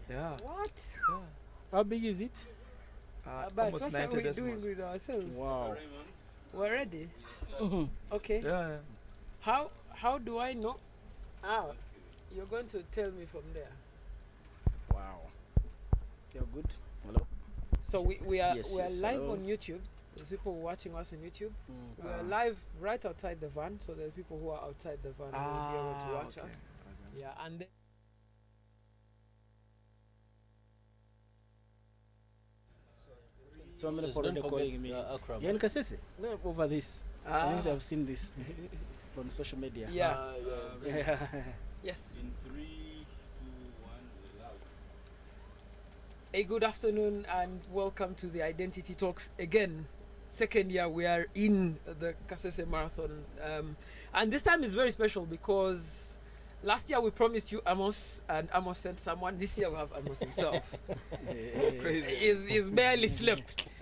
Yeah. What? Yeah. How big is it? But Almost what are 90 we doing decimals. with ourselves? Wow. Raymond, We're ready. Mhm. Okay. Yeah. How do I know? Ah, you're going to tell me from there. Wow. You're good. Hello. So we are Yes, we are yes, live hello. on YouTube. There's people watching us on YouTube. Mm. We are live right outside the van, so there's people who are outside the van who will be able to watch Okay. us. Yeah, and then So many Yes, people don't already forget calling me. Akram. Yeah, in Kasese. No, over this. I think they have seen this on social media. yeah, Yeah. yes. In 3, 2, 1, we're loud. A good afternoon and welcome to the Identity Talks again. Second year we are in the Kasese Marathon, and this time is very special because last year we promised you Amos, and Amos sent someone. This year we have Amos himself. It's crazy. He's barely slept.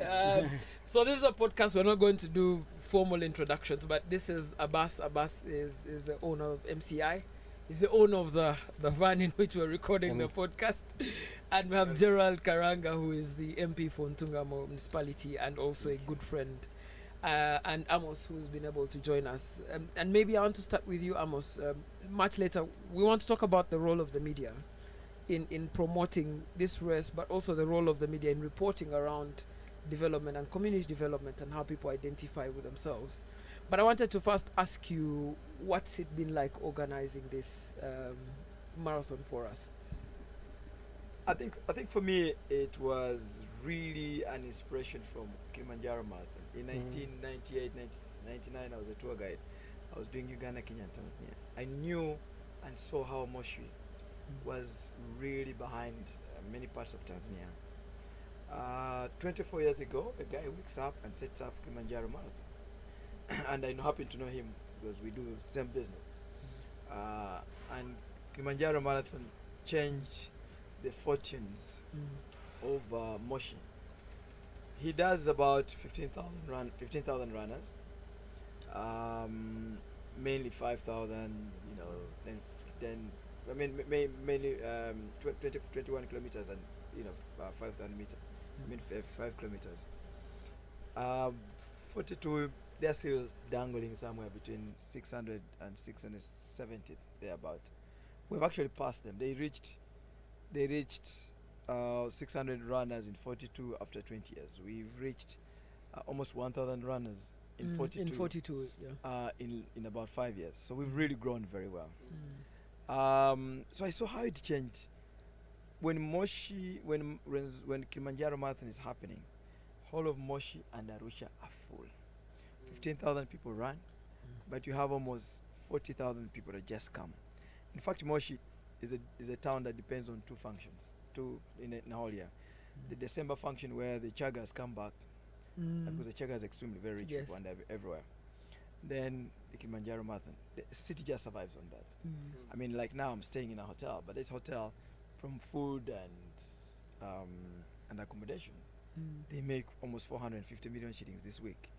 So this is a podcast. We're not going to do formal introductions, but this is Abbas. Abbas is the owner of MCI. He's the owner of the van in which we're recording the podcast. And we have Gerald Karuhanga, who is the MP for Ntungamo Municipality and also a good friend. And Amos, who's been able to join us. And maybe I want to start with you, Amos. Much later, we want to talk about the role of the media in promoting this race, but also the role of the media in reporting around development and community development and how people identify with themselves. But I wanted to first ask you, what's it been like organizing this marathon for us? I think for me it was really an inspiration from Kilimanjaro Marathon. In 1998, 1999, I was a tour guide. I was doing Uganda, Kenya, and Tanzania. I knew and saw how Moshi was really behind many parts of Tanzania. 24 years ago, a guy wakes up and sets up Kilimanjaro Marathon. And I happen to know him because we do the same business. And Kilimanjaro Marathon changed the fortunes of Moshi. He does about 15,000 runners, mainly 5,000. Then I mean mainly 21 kilometers and 5,000 meters. I mean 5 kilometers. 42. They're still dangling somewhere between 600 and 670 thereabout. We've actually passed them. They reached 600 runners in 42 after 20 years. We've reached almost 1,000 runners in 42. In 42, yeah. In about 5 years. So we've really grown very well. So I saw how it changed when Kilimanjaro Marathon is happening. Whole of Moshi and Arusha are full. 15,000 people run, but you have almost 40,000 people that just come. In fact, Moshi is a town that depends on two functions, in a whole year. The December function where the Chagas come back, because the Chagas are extremely very rich people and they're everywhere. Then the Kilimanjaro Marathon, the city just survives on that. I mean, like now I'm staying in a hotel, but this hotel, from food and accommodation, they make almost 450 million shillings this week.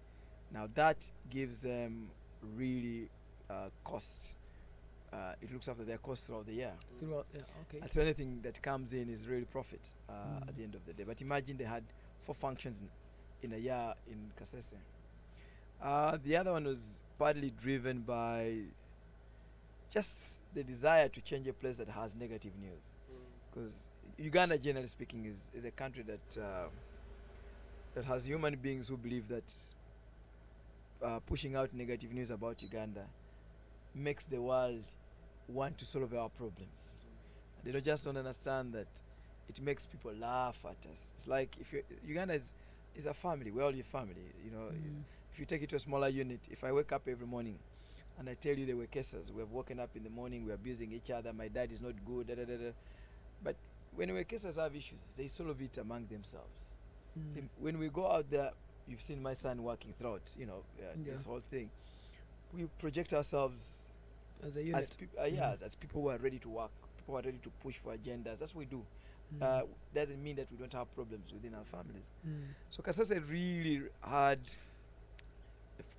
Now that gives them really costs. It looks after their costs throughout the year. Okay. And so anything that comes in is really profit at the end of the day. But imagine they had 4 functions in a year in Kasese. The other one was partly driven by just the desire to change a place that has negative news. Because Uganda, generally speaking, is a country that has human beings who believe that pushing out negative news about Uganda makes the world want to solve our problems. They just don't understand that it makes people laugh at us. It's like Uganda is a family. We're all your family. If you take it to a smaller unit, if I wake up every morning and I tell you the Wekesas, we have woken up in the morning, we're abusing each other, my dad is not good, da, da, da, da. But when Wekesas have issues, they solve it among themselves. When we go out there, you've seen my son working throughout, this whole thing. We project ourselves As a unit. as people who are ready to work, people who are ready to push for agendas. That's what we do. Doesn't mean that we don't have problems within our families. So Kasese really had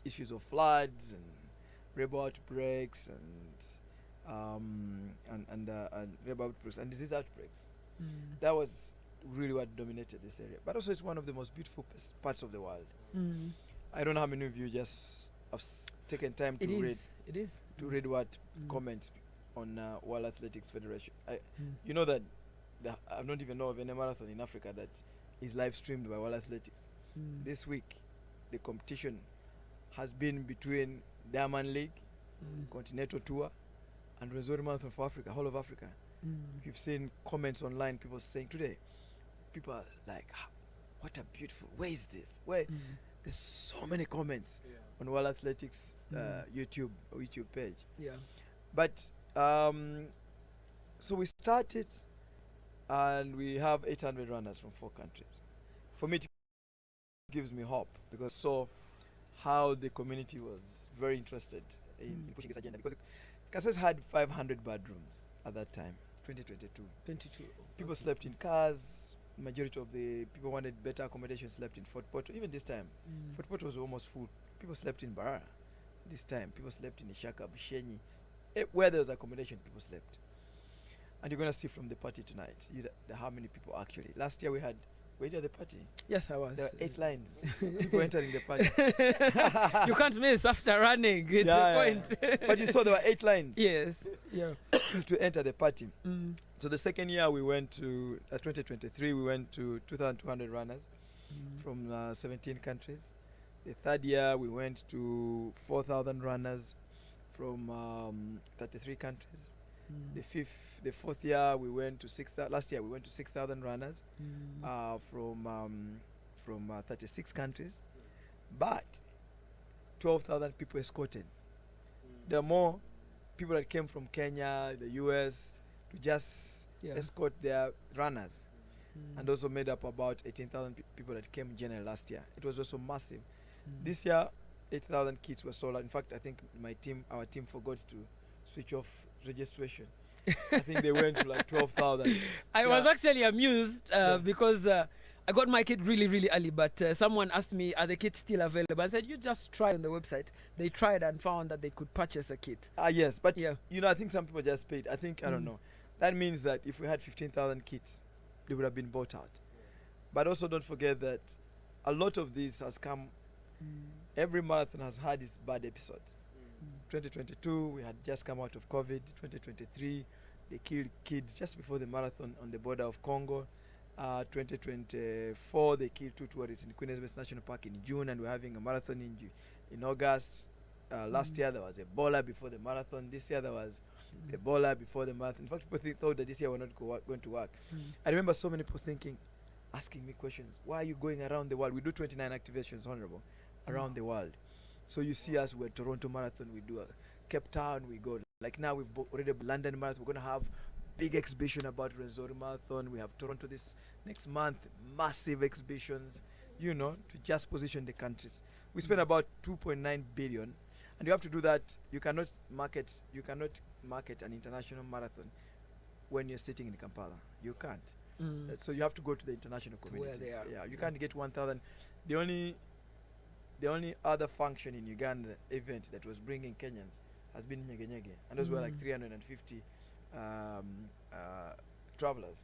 issues of floods and rebel outbreaks and rebel outbreaks and disease outbreaks. That was really what dominated this area. But also, it's one of the most beautiful parts of the world. I don't know how many of you just have taken time to read. It is. To read what comments on World Athletics Federation. You know that I don't even know of any marathon in Africa that is live streamed by World Athletics. This week, the competition has been between Diamond League, Continental Tour, and Rwenzori Marathon for Africa, whole of Africa. You've seen comments online, people saying today, people are like, what a beautiful, where is this? Where? There's so many comments on World Athletics YouTube page. Yeah. But so we started, and we have 800 runners from 4 countries. For me, it gives me hope because I saw how the community was very interested in pushing this agenda. Because Kasese had 500 bedrooms at that time, 2022. People slept in cars. Majority of the people wanted better accommodation, slept in Fort Portal. Even this time, Fort Portal was almost full. People slept in Barara. This time, people slept in Ishaka, Bushenyi. Where there was accommodation, people slept. And you're going to see from the party tonight how many people actually. Last year we had, were you at the party? Yes, I was. There were 8 lines. People entering the party. You can't miss after running. It's a point. But you saw there were 8 lines. Yes. Yeah. To enter the party. So the second year we went to 2023, we went to 2,200 runners from 17 countries. The third year we went to 4,000 runners from 33 countries. The fourth year we went to 6,000. Last year we went to 6,000 runners from 36 countries, but 12,000 people escorted. There are more people that came from Kenya, the US, to just escort their runners, and also made up about 18,000 people that came general last year. It was also massive. This year, 8,000 kits were sold out. In fact, I think our team forgot to switch off registration. I think they went to like 12,000. I was actually amused because I got my kit really, really early, but someone asked me, are the kits still available? I said, you just try on the website. They tried and found that they could purchase a kit. Yes, but you know, I think some people just paid. I think, I don't know. That means that if we had 15,000 kits, they would have been bought out. But also don't forget that a lot of this has come, every marathon has had its bad episode. 2022, we had just come out of COVID. 2023, they killed kids just before the marathon on the border of Congo. 2024, they killed 2 tourists in Queen Elizabeth National Park in June, and we're having a marathon in August. Last year, there was Ebola before the marathon. This year, there was Ebola before the marathon. In fact, people thought that this year we're not going to work. I remember so many people asking me questions. Why are you going around the world? We do 29 activations, Honorable, around the world. So you see us, we're Toronto Marathon, we do Cape Town, we go. Like now we've already London Marathon. We're going to have big exhibition about Rwenzori Marathon. We have Toronto this next month, massive exhibitions, you know, to just position the countries. We spend about 2.9 billion, and you have to do that. You cannot market an international marathon when you're sitting in Kampala. You can't. So you have to go to the international communities. Where they are. Yeah, you can't get 1,000. The only other function in Uganda event that was bringing Kenyans has been Nyege Nyege, and those were like 350 travelers.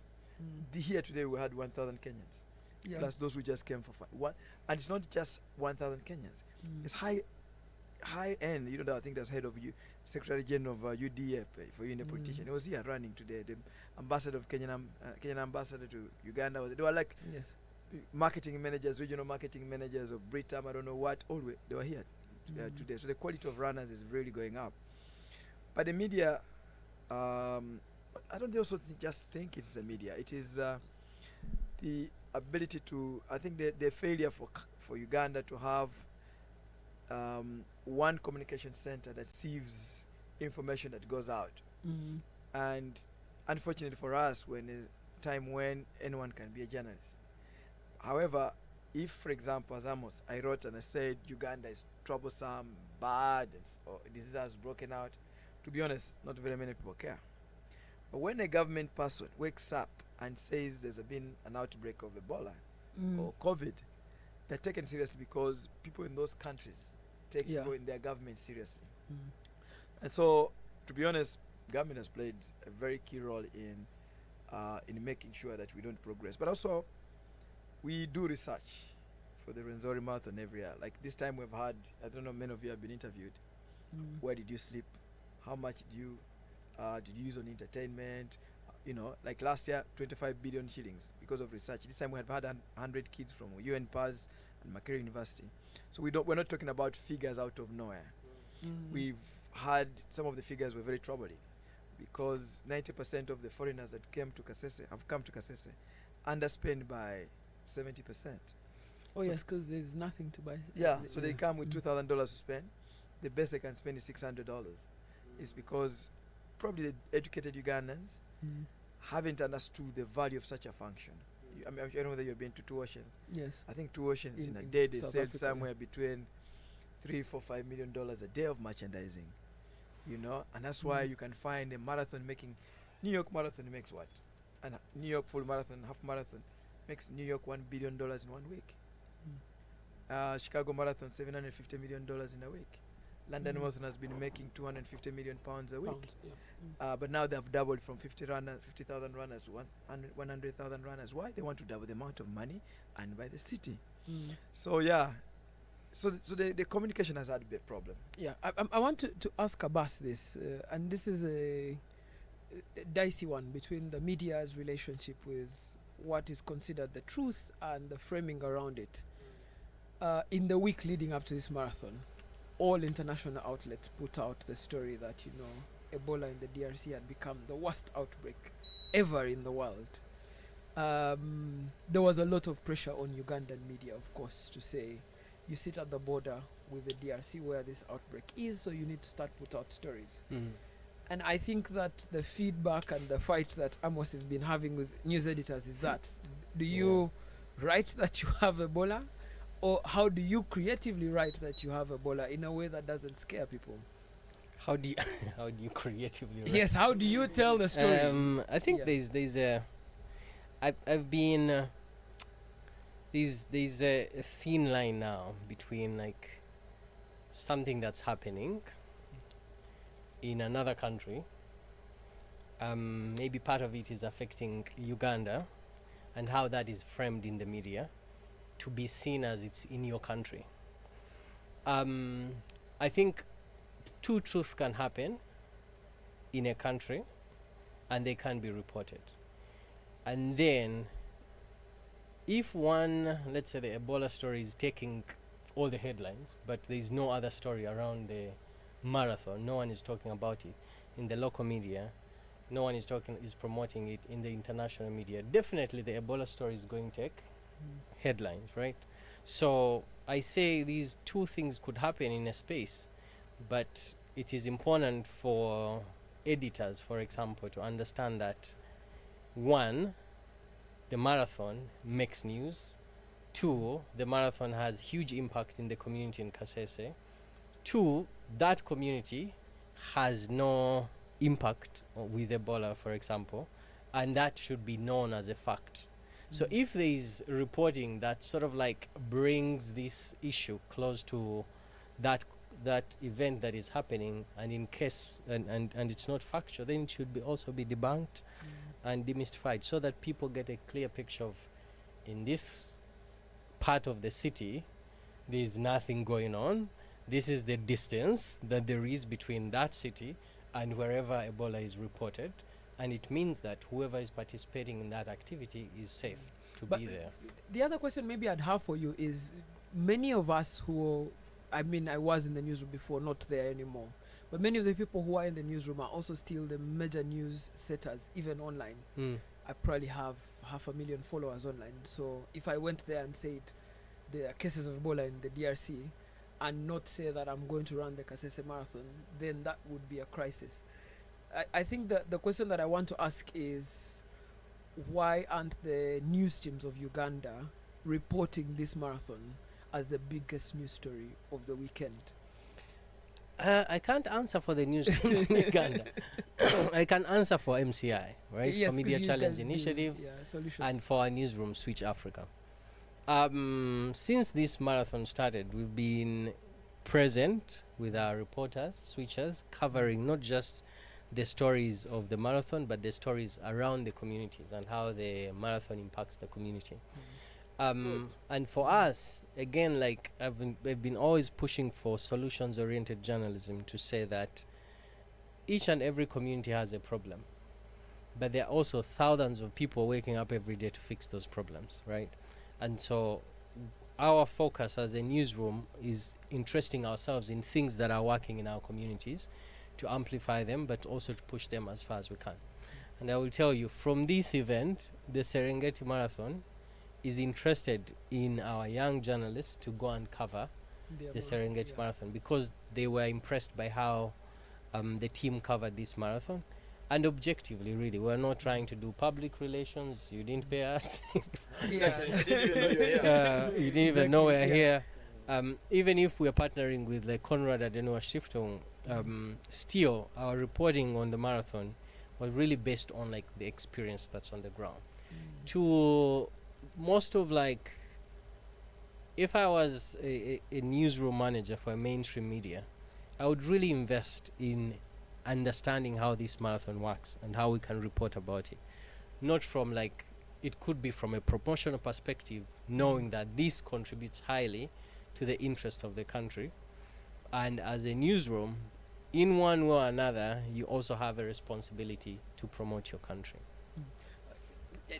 Here today we had 1,000 Kenyans, plus those who just came for fun. And it's not just 1,000 Kenyans. It's high end. You know, I think that's head of Secretary General of UDF for being a politician. He was here running today. The ambassador of Kenyan ambassador to Uganda they were like marketing managers, regional marketing managers of Britam, I don't know what. They were here today. So the quality of runners is really going up. But the media, I don't also just think it's the media. It is the ability to, I think the failure for Uganda to have one communication center that sieves information that goes out. And unfortunately for us, when a time when anyone can be a journalist. However, if, for example, as Amos, I wrote and I said Uganda is troublesome, bad, or disease has broken out, to be honest, not very many people care. But when a government person wakes up and says there's been an outbreak of Ebola or COVID, they're taken seriously because people in those countries take people in their government seriously. And so, to be honest, government has played a very key role in in making sure that we don't progress. But also, we do research for the Rwenzori Marathon every year. Like this time we've had, I don't know, many of you have been interviewed. Where did you sleep? How much did you use on entertainment? Like last year, 25 billion shillings because of research. This time we have had 100 kids from UNPAS and Makerere University. So we're not talking about figures out of nowhere. We've had some of the figures were very troubling because 90% of the foreigners that have come to Kasese underspend by 70%. Oh, So- yes, because there's nothing to buy. Yeah, so they come with $2,000 to spend. The best they can spend is $600. It's because probably the educated Ugandans Mm. haven't understood the value of such a function. I don't know whether you've been to Two Oceans. Yes. I think Two Oceans in a In day they South sell Africa, somewhere between $3, $4, $5 million a day of merchandising. And that's why you can find a marathon making New York Marathon makes what? And New York full marathon, half marathon makes New York $1 billion in 1 week. Chicago Marathon $750 million in a week. London Marathon has been making 250 million pounds a week. Pounds, yeah. But now they've doubled from 50,000 runners to 100,000 runners. Why? They want to double the amount of money earned by the city. So yeah, so the communication has had a big problem. Yeah, I want to ask Abbas this, and this is a dicey one between the media's relationship with what is considered the truth and the framing around it. In the week leading up to this marathon, all international outlets put out the story that, Ebola in the DRC had become the worst outbreak ever in the world. There was a lot of pressure on Ugandan media, of course, to say, you sit at the border with the DRC where this outbreak is, so you need to start put out stories. And I think that the feedback and the fight that Amos has been having with news editors is that, do you write that you have Ebola? Or how do you creatively write that you have Ebola in a way that doesn't scare people? How do you creatively write? Yes, how do you tell the story? I think Yeah. there's a I've been there's a thin line now between like something that's happening in another country. Maybe part of it is affecting Uganda and how that is framed in the media to be seen as it's in your country. I think two truths can happen in a country and they can be reported. And then if one, let's say the Ebola story is taking all the headlines, but there's no other story around the marathon, no one is talking about it in the local media, no one is promoting it in the international media, definitely the Ebola story is going to take headlines, right? So I say these two things could happen in a space, but it is important for editors, for example, to understand that one, the marathon makes news. Two, the marathon has huge impact in the community in Kasese. Two, that community has no impact with Ebola, for example, and that should be known as a fact. So if there is reporting that sort of like brings this issue close to that event that is happening, and in case and it's not factual, then it should be also be debunked and demystified, so that people get a clear picture of, in this part of the city there is nothing going on. This is the distance that there is between that city and wherever Ebola is reported, and it means that whoever is participating in that activity is safe to But be there. The other question maybe I'd have for you is, many of us who, I was in the newsroom before, not there anymore, but many of the people who are in the newsroom are also still the major news setters, even online. I probably have 500,000 followers online. So if I went there and said there are cases of Ebola in the DRC and not say that I'm going to run the Kasese Marathon, then that would be a crisis. I think that the question that I want to ask is, why aren't the news teams of Uganda reporting this marathon as the biggest news story of the weekend? I can't answer for the news teams in Uganda. I can answer for MCI, right? Yes, for Media 'cause you Challenge guys build, Initiative, solutions. and for our newsroom, Switch Africa. Since this marathon started, we've been present with our reporters, switchers, covering not just the stories of the marathon, but the stories around the communities and how the marathon impacts the community. And for us, again, like I've been always pushing for solutions-oriented journalism to say that each and every community has a problem, but there are also thousands of people waking up every day to fix those problems, right? And so our focus as a newsroom is interesting ourselves in things that are working in our communities to amplify them, but also to push them as far as we can. And I will tell you, from this event, the Serengeti Marathon is interested in our young journalists to go and cover the Serengeti Marathon, because they were impressed by how the team covered this marathon. And objectively, really, we're not trying to do public relations. You didn't pay us. You didn't even know we're here. Even if we're partnering with the Konrad Adenauer Stiftung, still our reporting on the marathon was really based on like the experience that's on the ground. To most of like, if I was a newsroom manager for a mainstream media, I would really invest in understanding how this marathon works and how we can report about it. Not from like, it could be from a promotional perspective, knowing that this contributes highly to the interest of the country. And as a newsroom, in one way or another, you also have a responsibility to promote your country.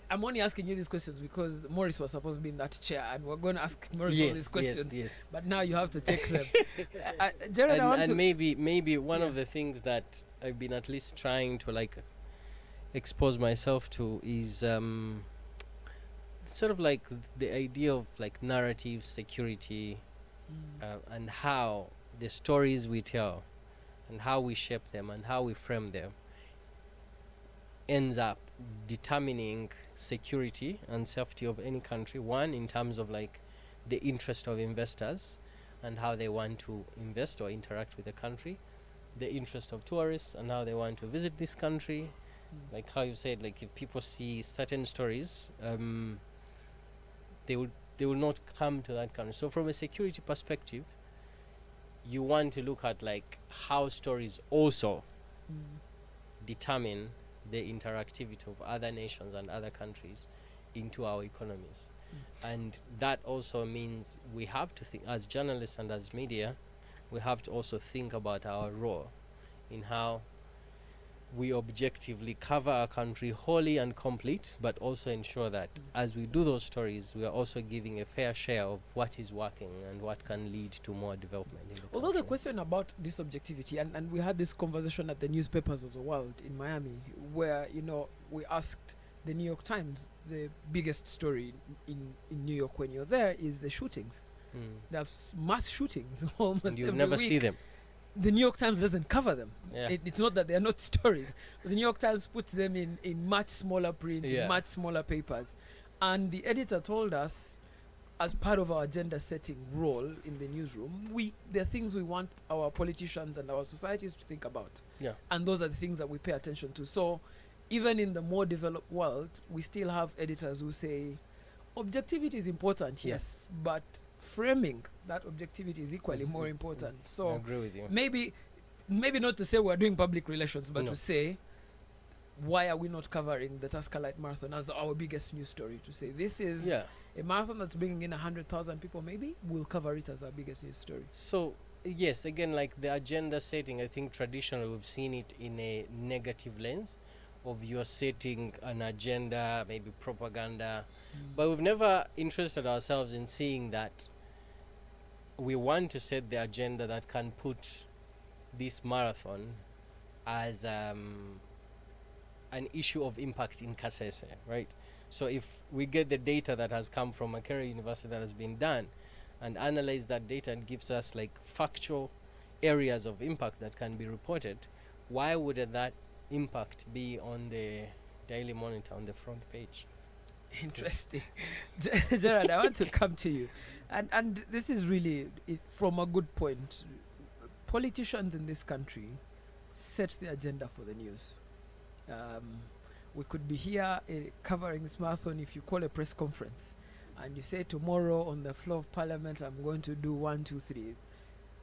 I'm only asking you these questions because Maurice was supposed to be in that chair, and we're going to ask Maurice all these questions. Yes. But now you have to take them. Gerald, I want and to maybe one of the things that I've been at least trying to like expose myself to is sort of like the idea of like narrative security, and how the stories we tell and how we shape them and how we frame them ends up determining security and safety of any country. One, in terms of like the interest of investors and how they want to invest or interact with the country, the interest of tourists and how they want to visit this country. Like how you said, like if people see certain stories, they will not come to that country. So from a security perspective, you want to look at like how stories also determine the interactivity of other nations and other countries into our economies. And that also means we have to think, as journalists and as media, we have to also think about our role in how we objectively cover our country wholly and complete, but also ensure that as we do those stories, we are also giving a fair share of what is working and what can lead to more development in the Although country. the question about this objectivity, and we had this conversation at the newspapers of the world in Miami, where, you know, we asked the New York Times, the biggest story in New York when you're there is the shootings. There's mass shootings almost And you every never week. see them. The New York Times doesn't cover them. Yeah. It's not that they're not stories. But the New York Times puts them in much smaller print, in much smaller papers. And the editor told us, as part of our agenda setting role in the newsroom, there are things we want our politicians and our societies to think about. Yeah. And those are the things that we pay attention to. So even in the more developed world, we still have editors who say, objectivity is important, yes, but framing that objectivity is equally more important. I So agree with you. maybe not to say we're doing public relations, but No. to say, why are we not covering the Tascalite Marathon as our biggest news story? To say this is a marathon that's bringing in 100,000 people, maybe we'll cover it as our biggest news story. So yes, again, like the agenda setting, I think traditionally we've seen it in a negative lens of you're setting an agenda, maybe propaganda, but we've never interested ourselves in seeing that we want to set the agenda that can put this marathon as an issue of impact in Kasese, right? So if we get the data that has come from Makerere University that has been done and analyze that data and gives us like factual areas of impact that can be reported, why would that impact be on the Daily Monitor on the front page? Interesting. Gerald, I want to come to you. And this is really from a good point. Politicians in this country set the agenda for the news. We could be here covering this marathon if you call a press conference and you say tomorrow on the floor of Parliament I'm going to do 1, 2, 3.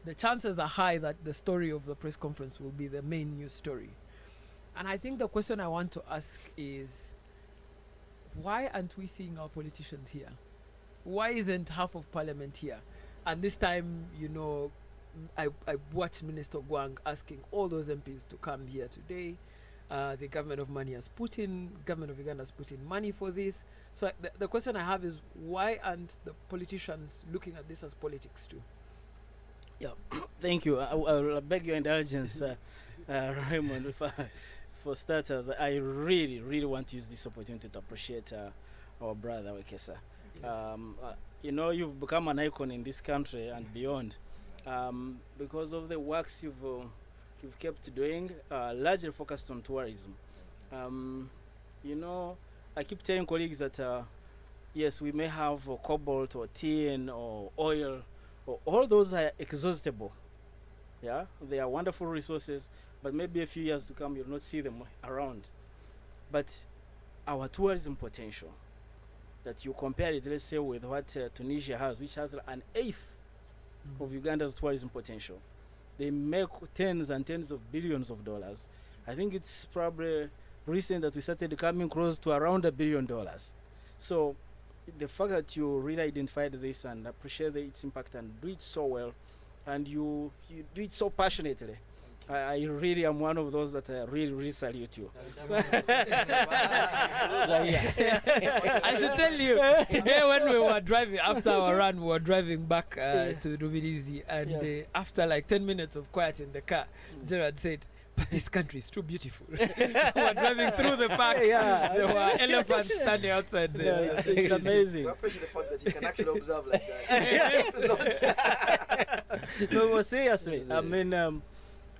The chances are high that the story of the press conference will be the main news story. And I think the question I want to ask is, why aren't we seeing our politicians here? Why isn't half of parliament here? And this time, I watched Minister Gwang asking all those MPs to come here today. The government of Uganda has put in money for this. So the question I have is, why aren't the politicians looking at this as politics too? Yeah, thank you. I will beg your indulgence, Raymond. For starters, I really, really want to use this opportunity to appreciate our brother Wekesa. Yes. You've become an icon in this country and beyond because of the works you've kept doing, largely focused on tourism. I keep telling colleagues that yes, we may have cobalt or tin or oil, or all those are exhaustible. Yeah, they are wonderful resources, but maybe a few years to come you'll not see them around. But our tourism potential, that you compare it, let's say, with what Tunisia has, which has an eighth of Uganda's tourism potential. They make tens and tens of billions of dollars. I think it's probably recent that we started coming close to around $1 billion. So the fact that you really identified this and appreciate its impact and do it so well, and you do it so passionately, I really am one of those that really, really salute you. I should tell you, today when we were driving, after our run, we were driving back to Rubirizi, and after like 10 minutes of quiet in the car, Gerald said, "But this country is too beautiful." We were driving through the park. There were elephants standing outside there. It's amazing. We appreciate the fact that you can actually observe like that. No, seriously. I mean,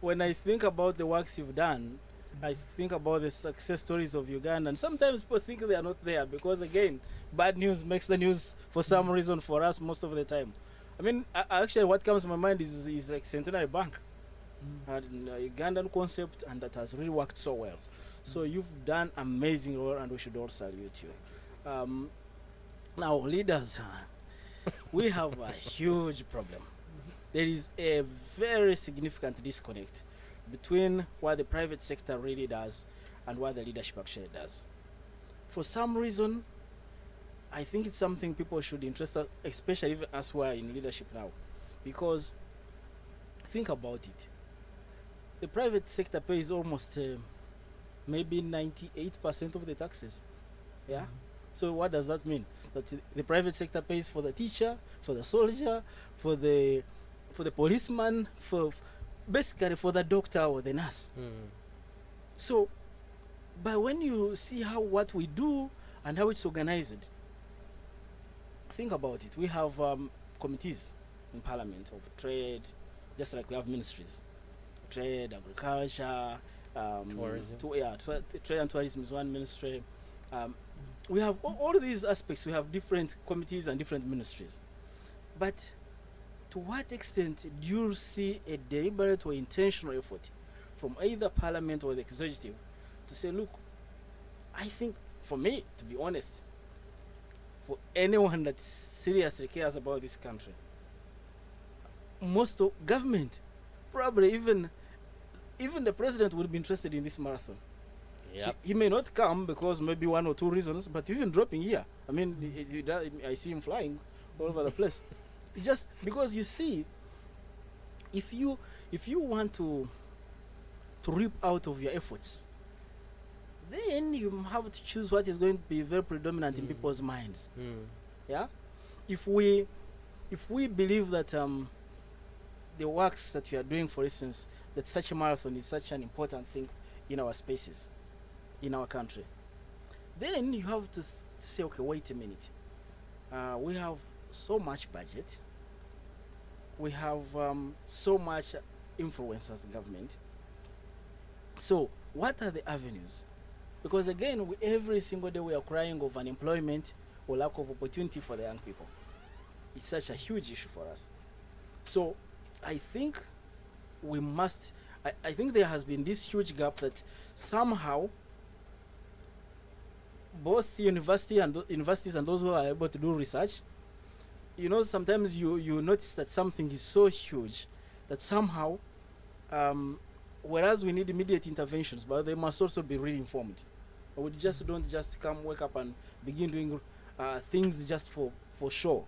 when I think about the works you've done, I think about the success stories of Uganda, and sometimes people think they are not there because, again, bad news makes the news for some reason for us most of the time. I mean, actually, what comes to my mind is like Centenary Bank, an Ugandan concept, and that has really worked so well. So you've done amazing work, and we should all salute you. Now, leaders, we have a huge problem. There is a very significant disconnect between what the private sector really does and what the leadership actually does. For some reason, I think it's something people should interest, especially even us who are in leadership now. Because think about it. The private sector pays almost maybe 98% of the taxes. Yeah? So what does that mean? That the private sector pays for the teacher, for the soldier, for the policeman, basically for the doctor or the nurse. So, but when you see what we do and how it's organized, think about it. We have committees in Parliament of trade, just like we have ministries. Trade, agriculture, tourism. Trade and tourism is one ministry. We have all these aspects. We have different committees and different ministries. But to what extent do you see a deliberate or intentional effort from either Parliament or the executive to say, look, I think, for me, to be honest, for anyone that seriously cares about this country, most of government, probably even the president would be interested in this marathon. Yep. He may not come because maybe one or two reasons, but even dropping here, I mean, I see him flying all over the place. Just because you see, if you want to reap out of your efforts, then you have to choose what is going to be very predominant in people's minds. Yeah, if we believe that the works that we are doing, for instance, that such a marathon is such an important thing in our spaces, in our country, then you have to say, okay, wait a minute. We have so much budget. We have so much influence as a government. So what are the avenues? Because again, every single day we are crying of unemployment or lack of opportunity for the young people. It's such a huge issue for us. So I think we must, I think there has been this huge gap that somehow both universities and those who are able to do research, sometimes you notice that something is so huge that somehow whereas we need immediate interventions, but they must also be really informed. We just don't just come, wake up and begin doing things just for show,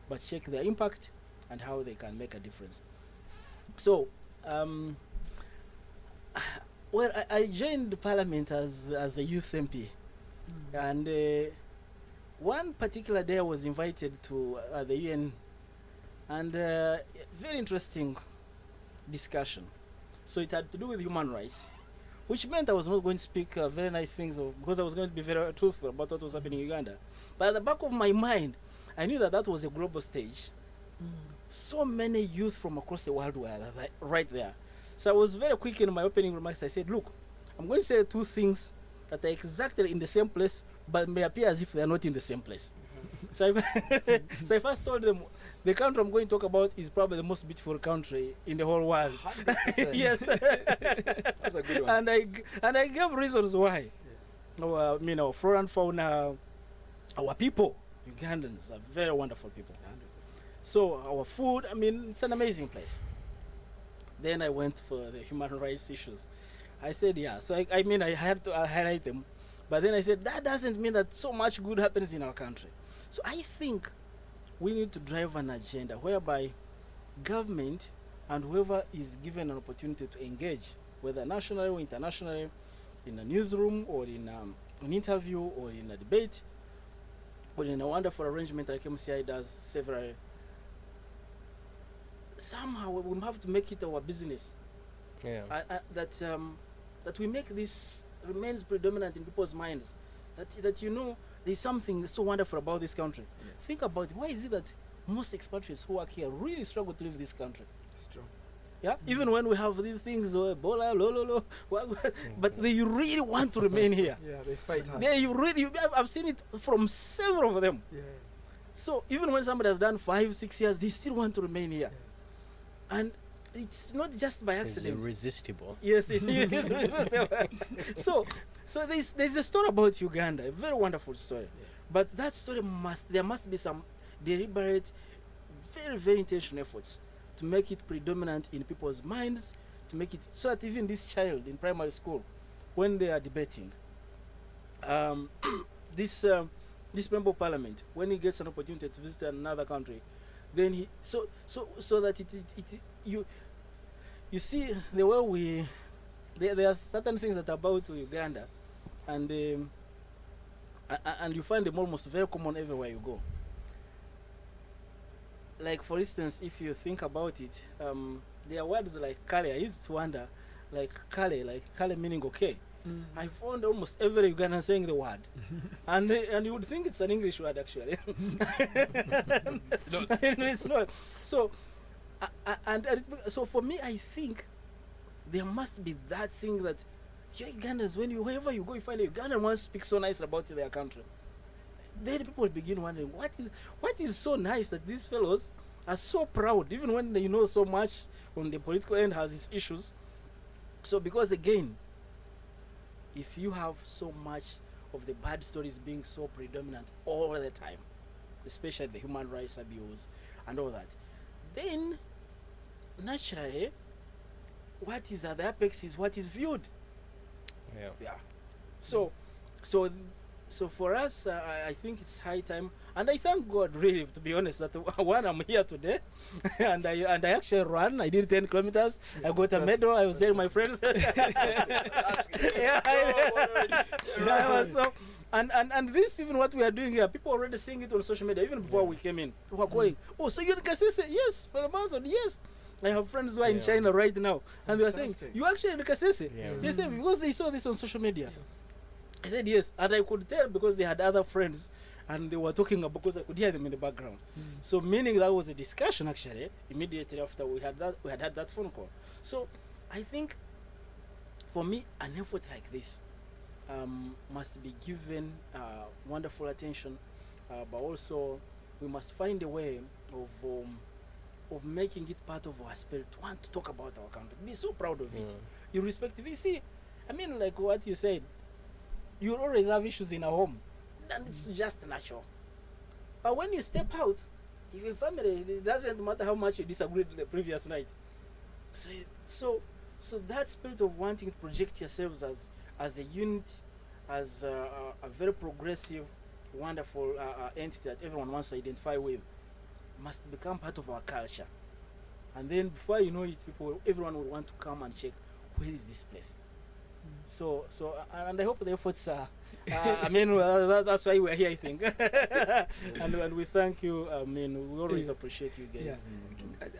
but check their impact and how they can make a difference. So, well, I joined the parliament as a youth MP, and one particular day I was invited to the UN, and very interesting discussion. So it had to do with human rights, which meant I was not going to speak very nice things because I was going to be very truthful about what was happening in Uganda. But at the back of my mind, I knew that that was a global stage. So many youth from across the world were right there. So I was very quick in my opening remarks. I said, look, I'm going to say two things that are exactly in the same place, but may appear as if they are not in the same place. So I first told them, the country I'm going to talk about is probably the most beautiful country in the whole world. 100%. Yes. That's a good one. And I gave reasons why. Our, our flora and fauna, our people, Ugandans are very wonderful people. 100%. So our food, it's an amazing place. Then I went for the human rights issues. I said, yeah. So I had to highlight them. But then I said, that doesn't mean that so much good happens in our country. So I think we need to drive an agenda whereby government and whoever is given an opportunity to engage, whether nationally or internationally, in a newsroom or in an interview or in a debate or in a wonderful arrangement like MCI does several, somehow we have to make it our business. Yeah. That we make this remains predominant in people's minds. That there's something so wonderful about this country. Yeah. Think about it. Why is it that most expatriates who work here really struggle to leave this country? It's true. Yeah, even when we have these things, Ebola, but they really want to remain here. Yeah, they fight hard. I've seen it from several of them. Yeah. So even when somebody has done 5-6 years, they still want to remain here. And it's not just by It's accident. irresistible. Yes, it is. So there's a story about Uganda, a very wonderful story. Yeah. But that story there must be some deliberate, very, very intentional efforts to make it predominant in people's minds, to make it so that even this child in primary school, when they are debating, this member of parliament, when he gets an opportunity to visit another country, then he so that you see the way there are certain things that are about to Uganda, and you find them almost very common everywhere you go. Like for instance, if you think about it, there are words like kale. I used to wonder, like kale meaning okay. I found almost every Ugandan saying the word, and you would think it's an English word actually. It's not. It's not. So, so for me, I think there must be that thing that you Ugandans, wherever you go, you find a Ugandan wants to speak so nice about their country. Then people begin wondering what is so nice that these fellows are so proud, even when they know so much on the political end has its issues. So because again, if you have so much of the bad stories being so predominant all the time, especially the human rights abuse and all that, then naturally what is at the apex is what is viewed. Yeah. So for us, I think it's high time, and I thank God really, to be honest, that one, I'm here today, and I actually ran. I did 10 kilometers. I got a medal. I was there with my friends. So, and this, even what we are doing here, people already seeing it on social media. Even before we came in, we were calling, oh, so you're in Kasese? Yes, for the marathon. Yes. I have friends who are in China right now, and they are saying, you actually in Kasese? Yeah. They say, because they saw this on social media. I said yes, and I could tell because they had other friends and they were talking about, because I could hear them in the background. So meaning that was a discussion actually immediately after we had that phone call. So I think for me, an effort like this must be given wonderful attention, but also we must find a way of making it part of our spirit to want to talk about our country, be so proud of it, irrespective. You see, like what you said, you always have issues in a home, and it's just natural. But when you step out, your family, it doesn't matter how much you disagreed the previous night. So So that spirit of wanting to project yourselves as a unit, as a very progressive, wonderful entity that everyone wants to identify with, must become part of our culture. And then before you know it, everyone will want to come and check, where is this place? So and I hope the efforts are. I mean, that's why we're here, I think. and we thank you. I mean, we always appreciate you guys. Yeah.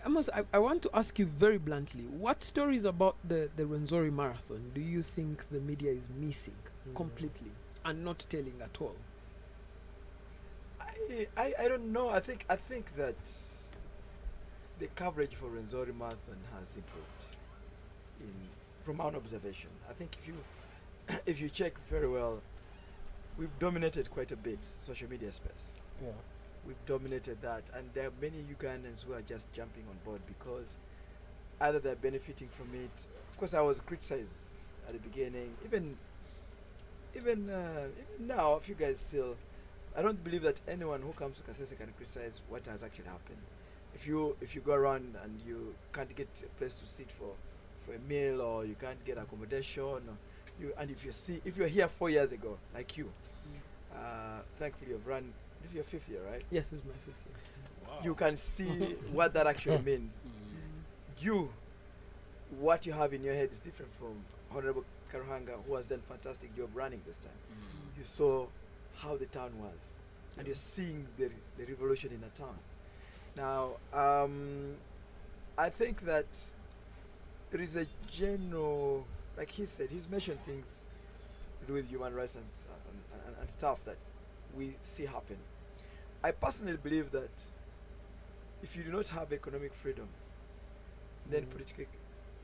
Amos, I want to ask you very bluntly, what stories about the Rwenzori Marathon do you think the media is missing completely and not telling at all? I don't know. I think that the coverage for Rwenzori Marathon has improved from our observation. I think if you check very well, we've dominated quite a bit social media space. Yeah. We've dominated that, and there are many Ugandans who are just jumping on board because either they're benefiting from it. Of course, I was criticized at the beginning. Even now, if you guys still, I don't believe that anyone who comes to Kasese can criticize what has actually happened. If you go around and you can't get a place to sit for a meal, or you can't get accommodation, and if you're here 4 years ago, like you, thankfully you've run. This is your 5th year, right? Yes, this is my 5th year. Wow. You can see what that actually means. What you have in your head is different from Honorable Karuhanga, who has done a fantastic job running this time. You saw how the town was, and you're seeing the revolution in the town. Now, I think that there is a general, like he said, he's mentioned things to do with human rights and stuff that we see happen. I personally believe that if you do not have economic freedom, then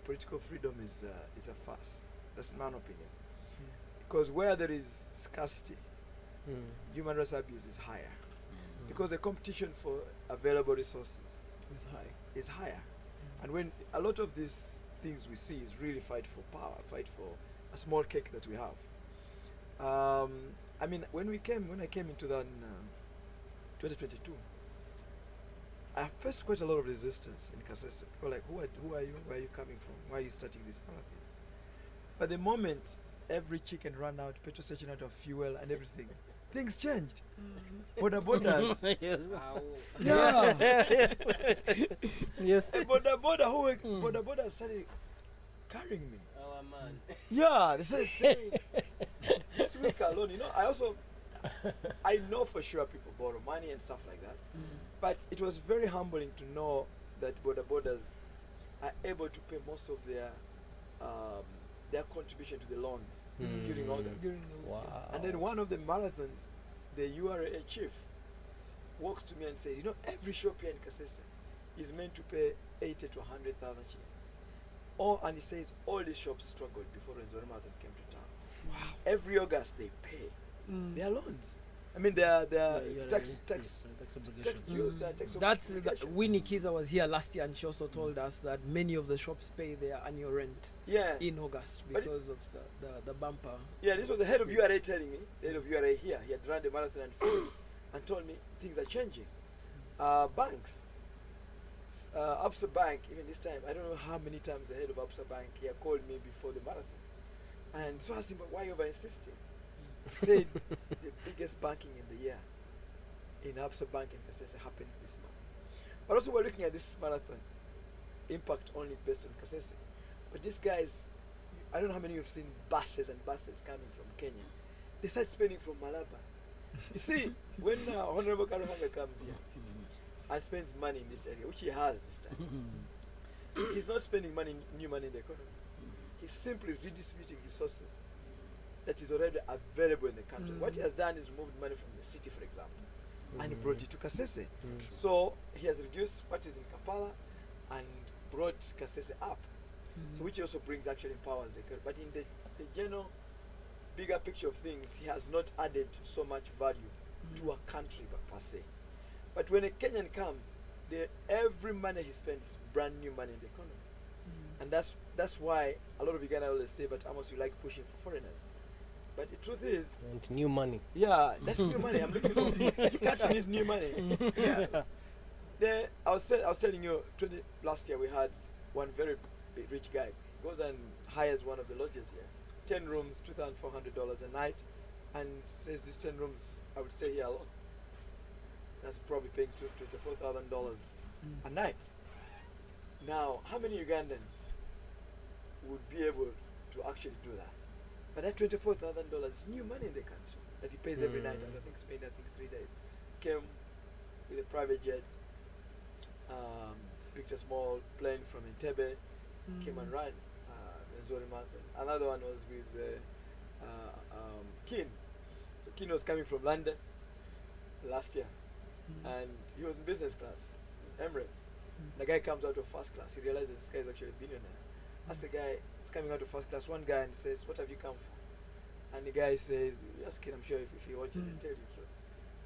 political freedom is a farce. That's my opinion. Because where there is scarcity, human rights abuse is higher. Because the competition for available resources is higher. And when a lot of these things we see is really fight for power, fight for a small cake that we have. I mean, when I came into 2022, I faced quite a lot of resistance in Kasese. People were like, who are you? Where are you coming from? Why are you starting this marathon? But the moment every chicken ran out, petrol station out of fuel and everything, things changed. Borders. Yeah. Yes. A border started carrying me. Our man. Yeah, they started saying, this week alone, I know for sure people borrow money and stuff like that. But it was very humbling to know that borders are able to pay most of their contribution to the loans during August. Wow. And then one of the marathons, the URA chief walks to me and says, every shop here in Kasese is meant to pay 80 to 100,000 shillings. And he says all these shops struggled before Rwenzori Marathon came to town. Wow. Every August they pay their loans. I mean, their tax obligation. Winnie Kiza was here last year, and she also told us that many of the shops pay their annual rent in August because of the bumper. Yeah, this was the head of URA telling me, the head of URA here. He had run the marathon and finished, and told me things are changing. Banks, Absa Bank, even this time, I don't know how many times the head of Absa Bank here called me before the marathon. And so I asked him, but why over insisting? He said the biggest banking in the year in Absa Bank in Kasese happens this month. But also we're looking at this marathon impact only based on Kasese. But these guys, I don't know how many you've seen buses and buses coming from Kenya. They start spending from Malaba. You see, when Honorable Karuhanga comes here and spends money in this area, which he has this time, he's not spending new money in the economy. He's simply redistributing resources that is already available in the country. What he has done is removed money from the city, for example, and he brought it to Kasese. So he has reduced what is in Kampala and brought Kasese up. So which also brings actually empowers the country. But in the general bigger picture of things, he has not added so much value to a country per se. But when a Kenyan comes, every money he spends is brand new money in the economy. And that's why a lot of Uganda always say, but Amos, you like pushing for foreigners. But the truth is, And new money. yeah, that's new money. I'm looking for. The country needs new money. Yeah. I was telling you, last year we had one very big, rich guy. goes and hires one of the lodges here, 10 rooms, $2,400 a night, and says these 10 rooms, I would stay here alone. That's probably paying $24,000 a night. Now, how many Ugandans would be able to actually do that? But that $24,000 is new money in the country that he pays every night. And I think Spain, 3 days. Came with a private jet, picked a small plane from Entebbe, came and ran Rwenzori Marathon. Another one was with Kin. So Kin was coming from London last year, and he was in business class, Emirates. The guy comes out of first class. He realizes this guy is actually a billionaire. Ask the guy, he's coming out of first class, one guy, and he says, "What have you come for?" And the guy says, "Ask Kin, I'm sure if he watches, he'll tell you the truth."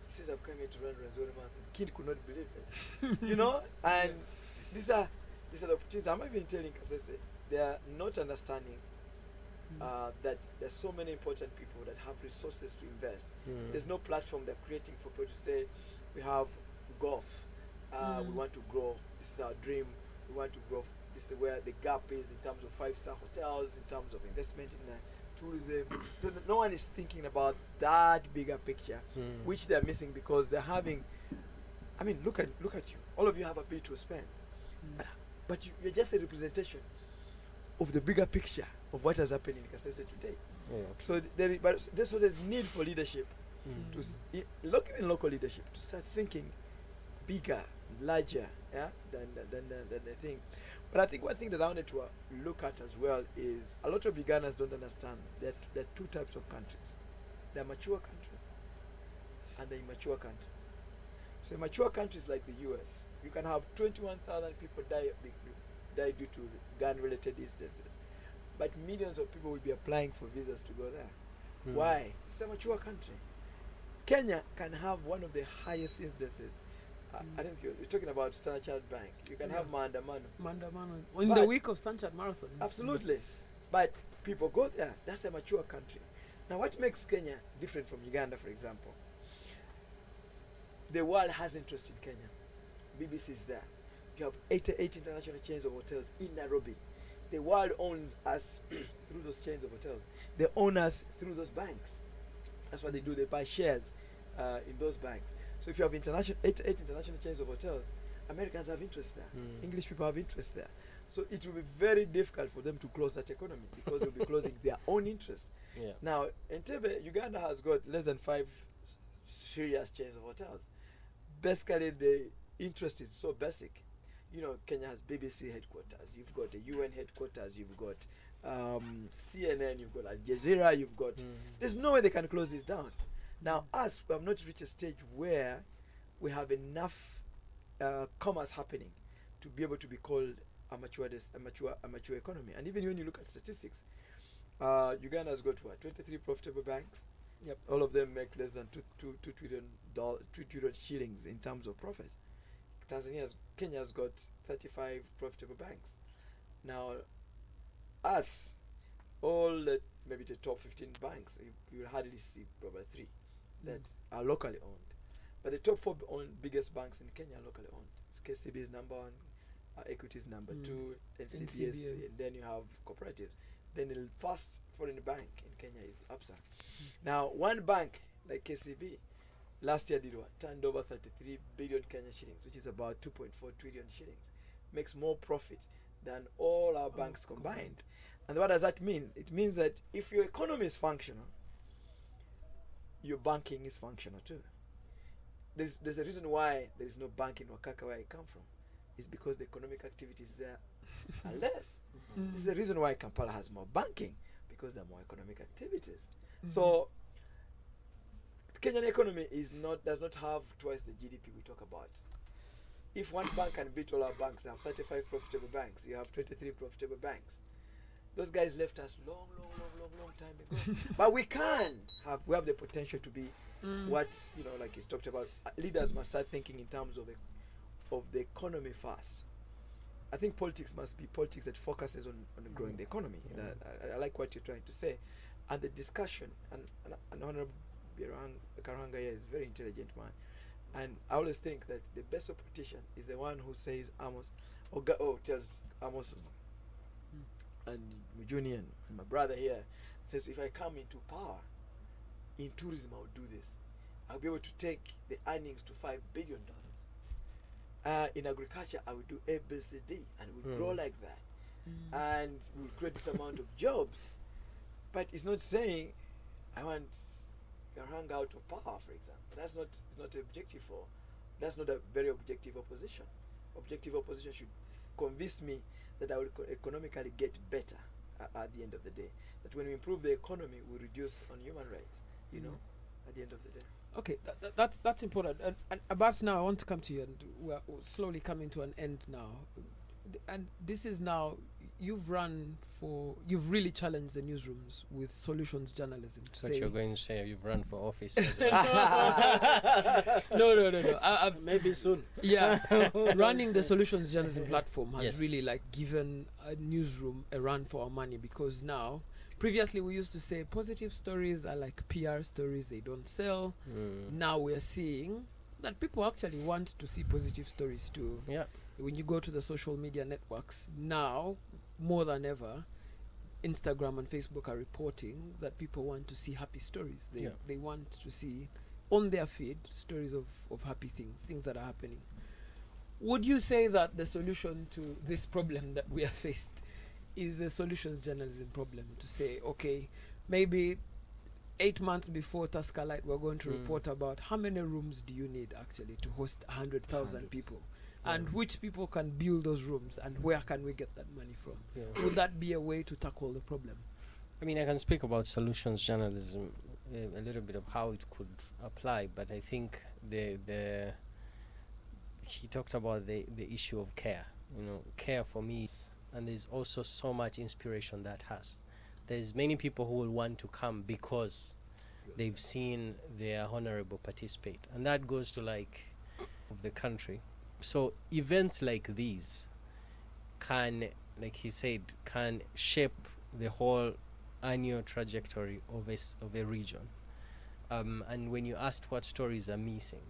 He says, "I've come here to run Rwenzori Marathon." Kin could not believe it. You know? And these are the opportunities. I'm even telling Kasese, they are not understanding that there's so many important people that have resources to invest. There's no platform they're creating for people to say, we have golf, we want to grow, this is our dream, we want to grow, this is where the gap is in terms of 5-star hotels, in terms of investment in tourism. So no one is thinking about that bigger picture, which they're missing because they're having, I mean, look at you. All of you have a bit to spend, but you're just a representation of the bigger picture of what has happened in Kasese today. So there's need for leadership to even local leadership to start thinking bigger, larger, than the thing. But I think one thing that I wanted to look at as well is a lot of Ugandans don't understand that there are two types of countries. There are mature countries and there are immature countries. So mature countries like the US, you can have 21,000 people die due to gun-related instances, but millions of people will be applying for visas to go there. Why? It's a mature country. Kenya can have one of the highest instances. I don't think you're talking about Standard Chartered Bank. You can have Maandamano. In the week of Standard Marathon. Absolutely. But people go there. That's a mature country. Now, what makes Kenya different from Uganda, for example? The world has interest in Kenya. BBC is there. You have 88 international chains of hotels in Nairobi. The world owns us through those chains of hotels. They own us through those banks. That's what they do. They buy shares in those banks. So if you have 88 international chains of hotels, Americans have interest there. English people have interest there. So it will be very difficult for them to close that economy because they'll be closing their own interest. Now, Entebbe, Uganda has got less than 5 serious chains of hotels. Basically, the interest is so basic. You know, Kenya has BBC headquarters. You've got the UN headquarters. You've got CNN. You've got Al Jazeera. You've got. There's no way they can close this down. Now, us, we have not reached a stage where we have enough commerce happening to be able to be called a mature economy. And even when you look at statistics, Uganda has got what, 23 profitable banks. Yep. All of them make less than $2 trillion shillings in terms of profit. Kenya has got 35 profitable banks. Now, us, maybe the top 15 banks, you will hardly see probably 3 that are locally owned. But the top 4 biggest banks in Kenya are locally owned. So KCB is number 1, Equity is number 2, NCBS, and then you have cooperatives. Then the first foreign bank in Kenya is Absa. Now, one bank like KCB last year turned over 33 billion Kenya shillings, which is about 2.4 trillion shillings. Makes more profit than all our banks combined. And what does that mean? It means that if your economy is functional, your banking is functional too. There's a reason why there is no bank in Wakaka where I come from. It's because the economic activities there are less. This is the reason why Kampala has more banking, because there are more economic activities. So the Kenyan economy does not have twice the GDP we talk about. If one bank can beat all our banks, they have 35 profitable banks, you have 23 profitable banks. Those guys left us long time ago. But we have the potential to be what, like he's talked about. Leaders must start thinking in terms of the economy first. I think politics must be politics that focuses on growing the economy. I like what you're trying to say. And the discussion, and Honorable Karuhanga here is a very intelligent man. And I always think that the best politician is the one who says Amos, or tells Amos, and Mujuni and my brother here says, if I come into power in tourism, I will do this. I'll be able to take the earnings to $5 billion. In agriculture, I will do ABCD, and we'll grow like that, and we'll create this amount of jobs. But it's not saying I want Karuhanga out of power, for example. That's not objective for. That's not a very objective opposition. Objective opposition should convince me that I will economically get better at the end of the day. That when we improve the economy, we reduce on human rights. You know, at the end of the day. Okay, that's important. And Abbas, now I want to come to you, and we're slowly coming to an end now. And this is now, you've really challenged the newsrooms with solutions journalism. What you're going to say, you've run for office. No. Maybe soon. Yeah, running the solutions journalism platform has really like given a newsroom a run for our money, because now, previously we used to say positive stories are like PR stories, they don't sell. Now we're seeing that people actually want to see positive stories too. Yeah. When you go to the social media networks now, more than ever, Instagram and Facebook are reporting that people want to see happy stories. They want to see on their feed stories of happy things that are happening. Would you say that the solution to this problem that we are faced is a solutions journalism problem, to say, okay, maybe 8 months before Tusker Light, we're going to report about how many rooms do you need actually to host 100,000 people, and which people can build those rooms, and where can we get that money from? Would that be a way to tackle the problem? I mean, I can speak about solutions journalism, a little bit of how it could apply, but I think he talked about the issue of care. Care for me, and there's also so much inspiration that has. There's many people who will want to come because they've seen their honorable participate, and that goes to like of the country. So events like these can, like he said, can shape the whole annual trajectory of a region. And when you asked what stories are missing,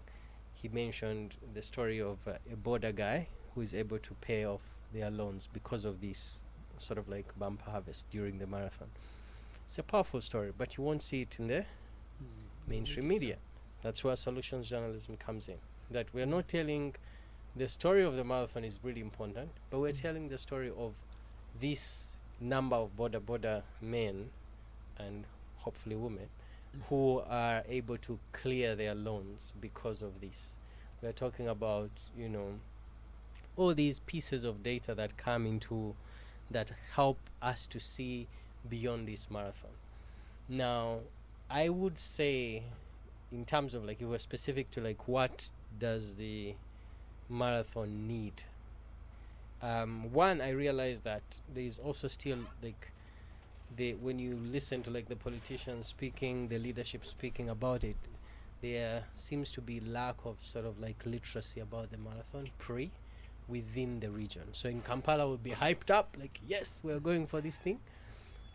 he mentioned the story of a border guy who is able to pay off their loans because of this sort of like bumper harvest during the marathon. It's a powerful story, but you won't see it in the mainstream media. That's where solutions journalism comes in. That we're not telling the story of the marathon is really important, but we're telling the story of this number of border men and hopefully women who are able to clear their loans because of this. We're talking about, all these pieces of data that come into that help us to see beyond this marathon. Now, I would say, in terms of like, if we're specific to like, what does the marathon need? One, I realize that there's also still like, when you listen to like the politicians speaking, the leadership speaking about it, there seems to be lack of sort of like literacy about the marathon within the region. So in Kampala we'll be hyped up like, yes, we're going for this thing,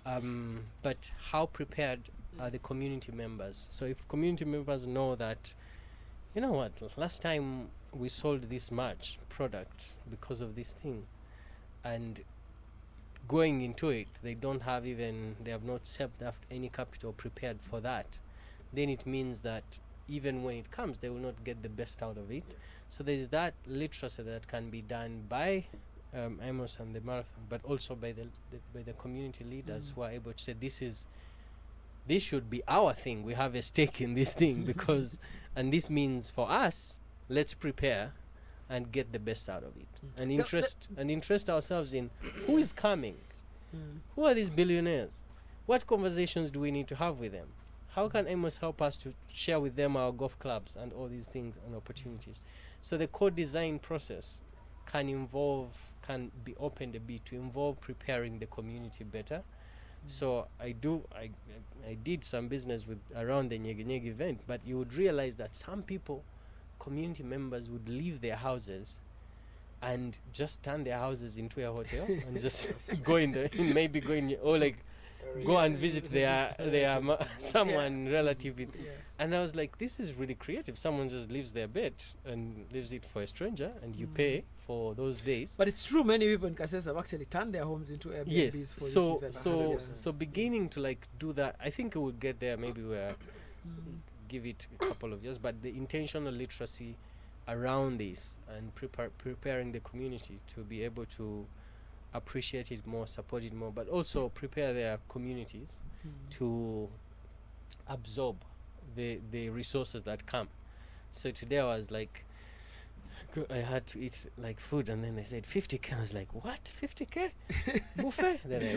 but how prepared are the community members? So if community members know that, you know what, last time we sold this much product because of this thing, and going into it they have not saved up any capital prepared for that, then it means that even when it comes they will not get the best out of it. So there is that literacy that can be done by Amos and the marathon, but also by the community leaders who are able to say this should be our thing. We have a stake in this thing because, and this means for us, let's prepare and get the best out of it, and interest ourselves in who is coming, who are these billionaires, what conversations do we need to have with them, how can Amos help us to share with them our golf clubs and all these things and opportunities. So the co-design process can be opened a bit to involve preparing the community better. So I did some business around the Nyege Nyege event, but you would realize that some people, community members, would leave their houses and just turn their houses into a hotel and just go in or like go and visit their someone relative in, and I was like, this is really creative. Someone just leaves their bed and leaves it for a stranger, and you pay for those days. But it's true, many people in Kasese have actually turned their homes into Airbnbs Yes, for so this event. so beginning to like do that, I think it would get there. Maybe we're give it a couple of years, but the intentional literacy around this and preparing the community to be able to appreciate it more, support it more, but also prepare their communities to absorb the resources that come. So today I was like, I had to eat like food, and then they said 50K. I was like, what, 50K buffet? Then I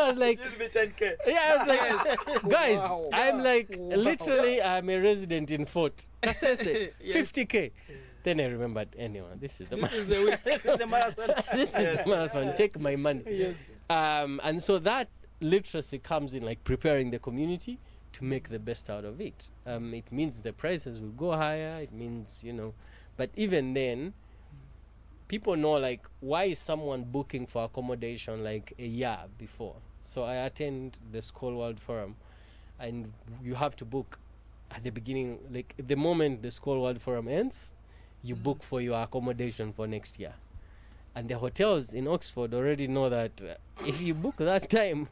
was like, Give me 10K. yeah, I was like, guys, I'm like, literally, I'm a resident in Fort Kasese, 50K. Then I remembered, anyone, this is the marathon. This is the marathon. This is the marathon. Take my money. Yes. And so that literacy comes in like preparing the community to make the best out of it. It means the prices will go higher. It means, but even then, people know like, why is someone booking for accommodation like a year before? So I attend the School World Forum, and you have to book at the beginning, like the moment the School World Forum ends, you book for your accommodation for next year. And the hotels in Oxford already know that if you book that time,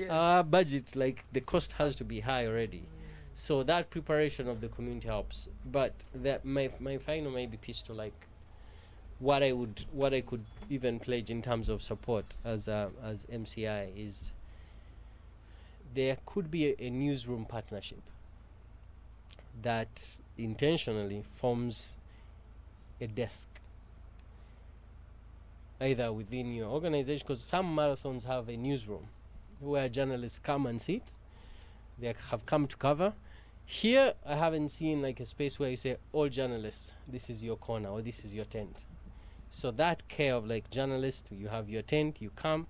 our budget, like the cost has to be high already. So that preparation of the community helps. But that my final maybe piece to like what I could even pledge in terms of support as MCI is there could be a newsroom partnership that intentionally forms a desk either within your organization, because some marathons have a newsroom where journalists come and sit. They have come to cover. Here, I haven't seen like a space where you say, all journalists, this is your corner or this is your tent. So that care of like journalists, you have your tent, you come,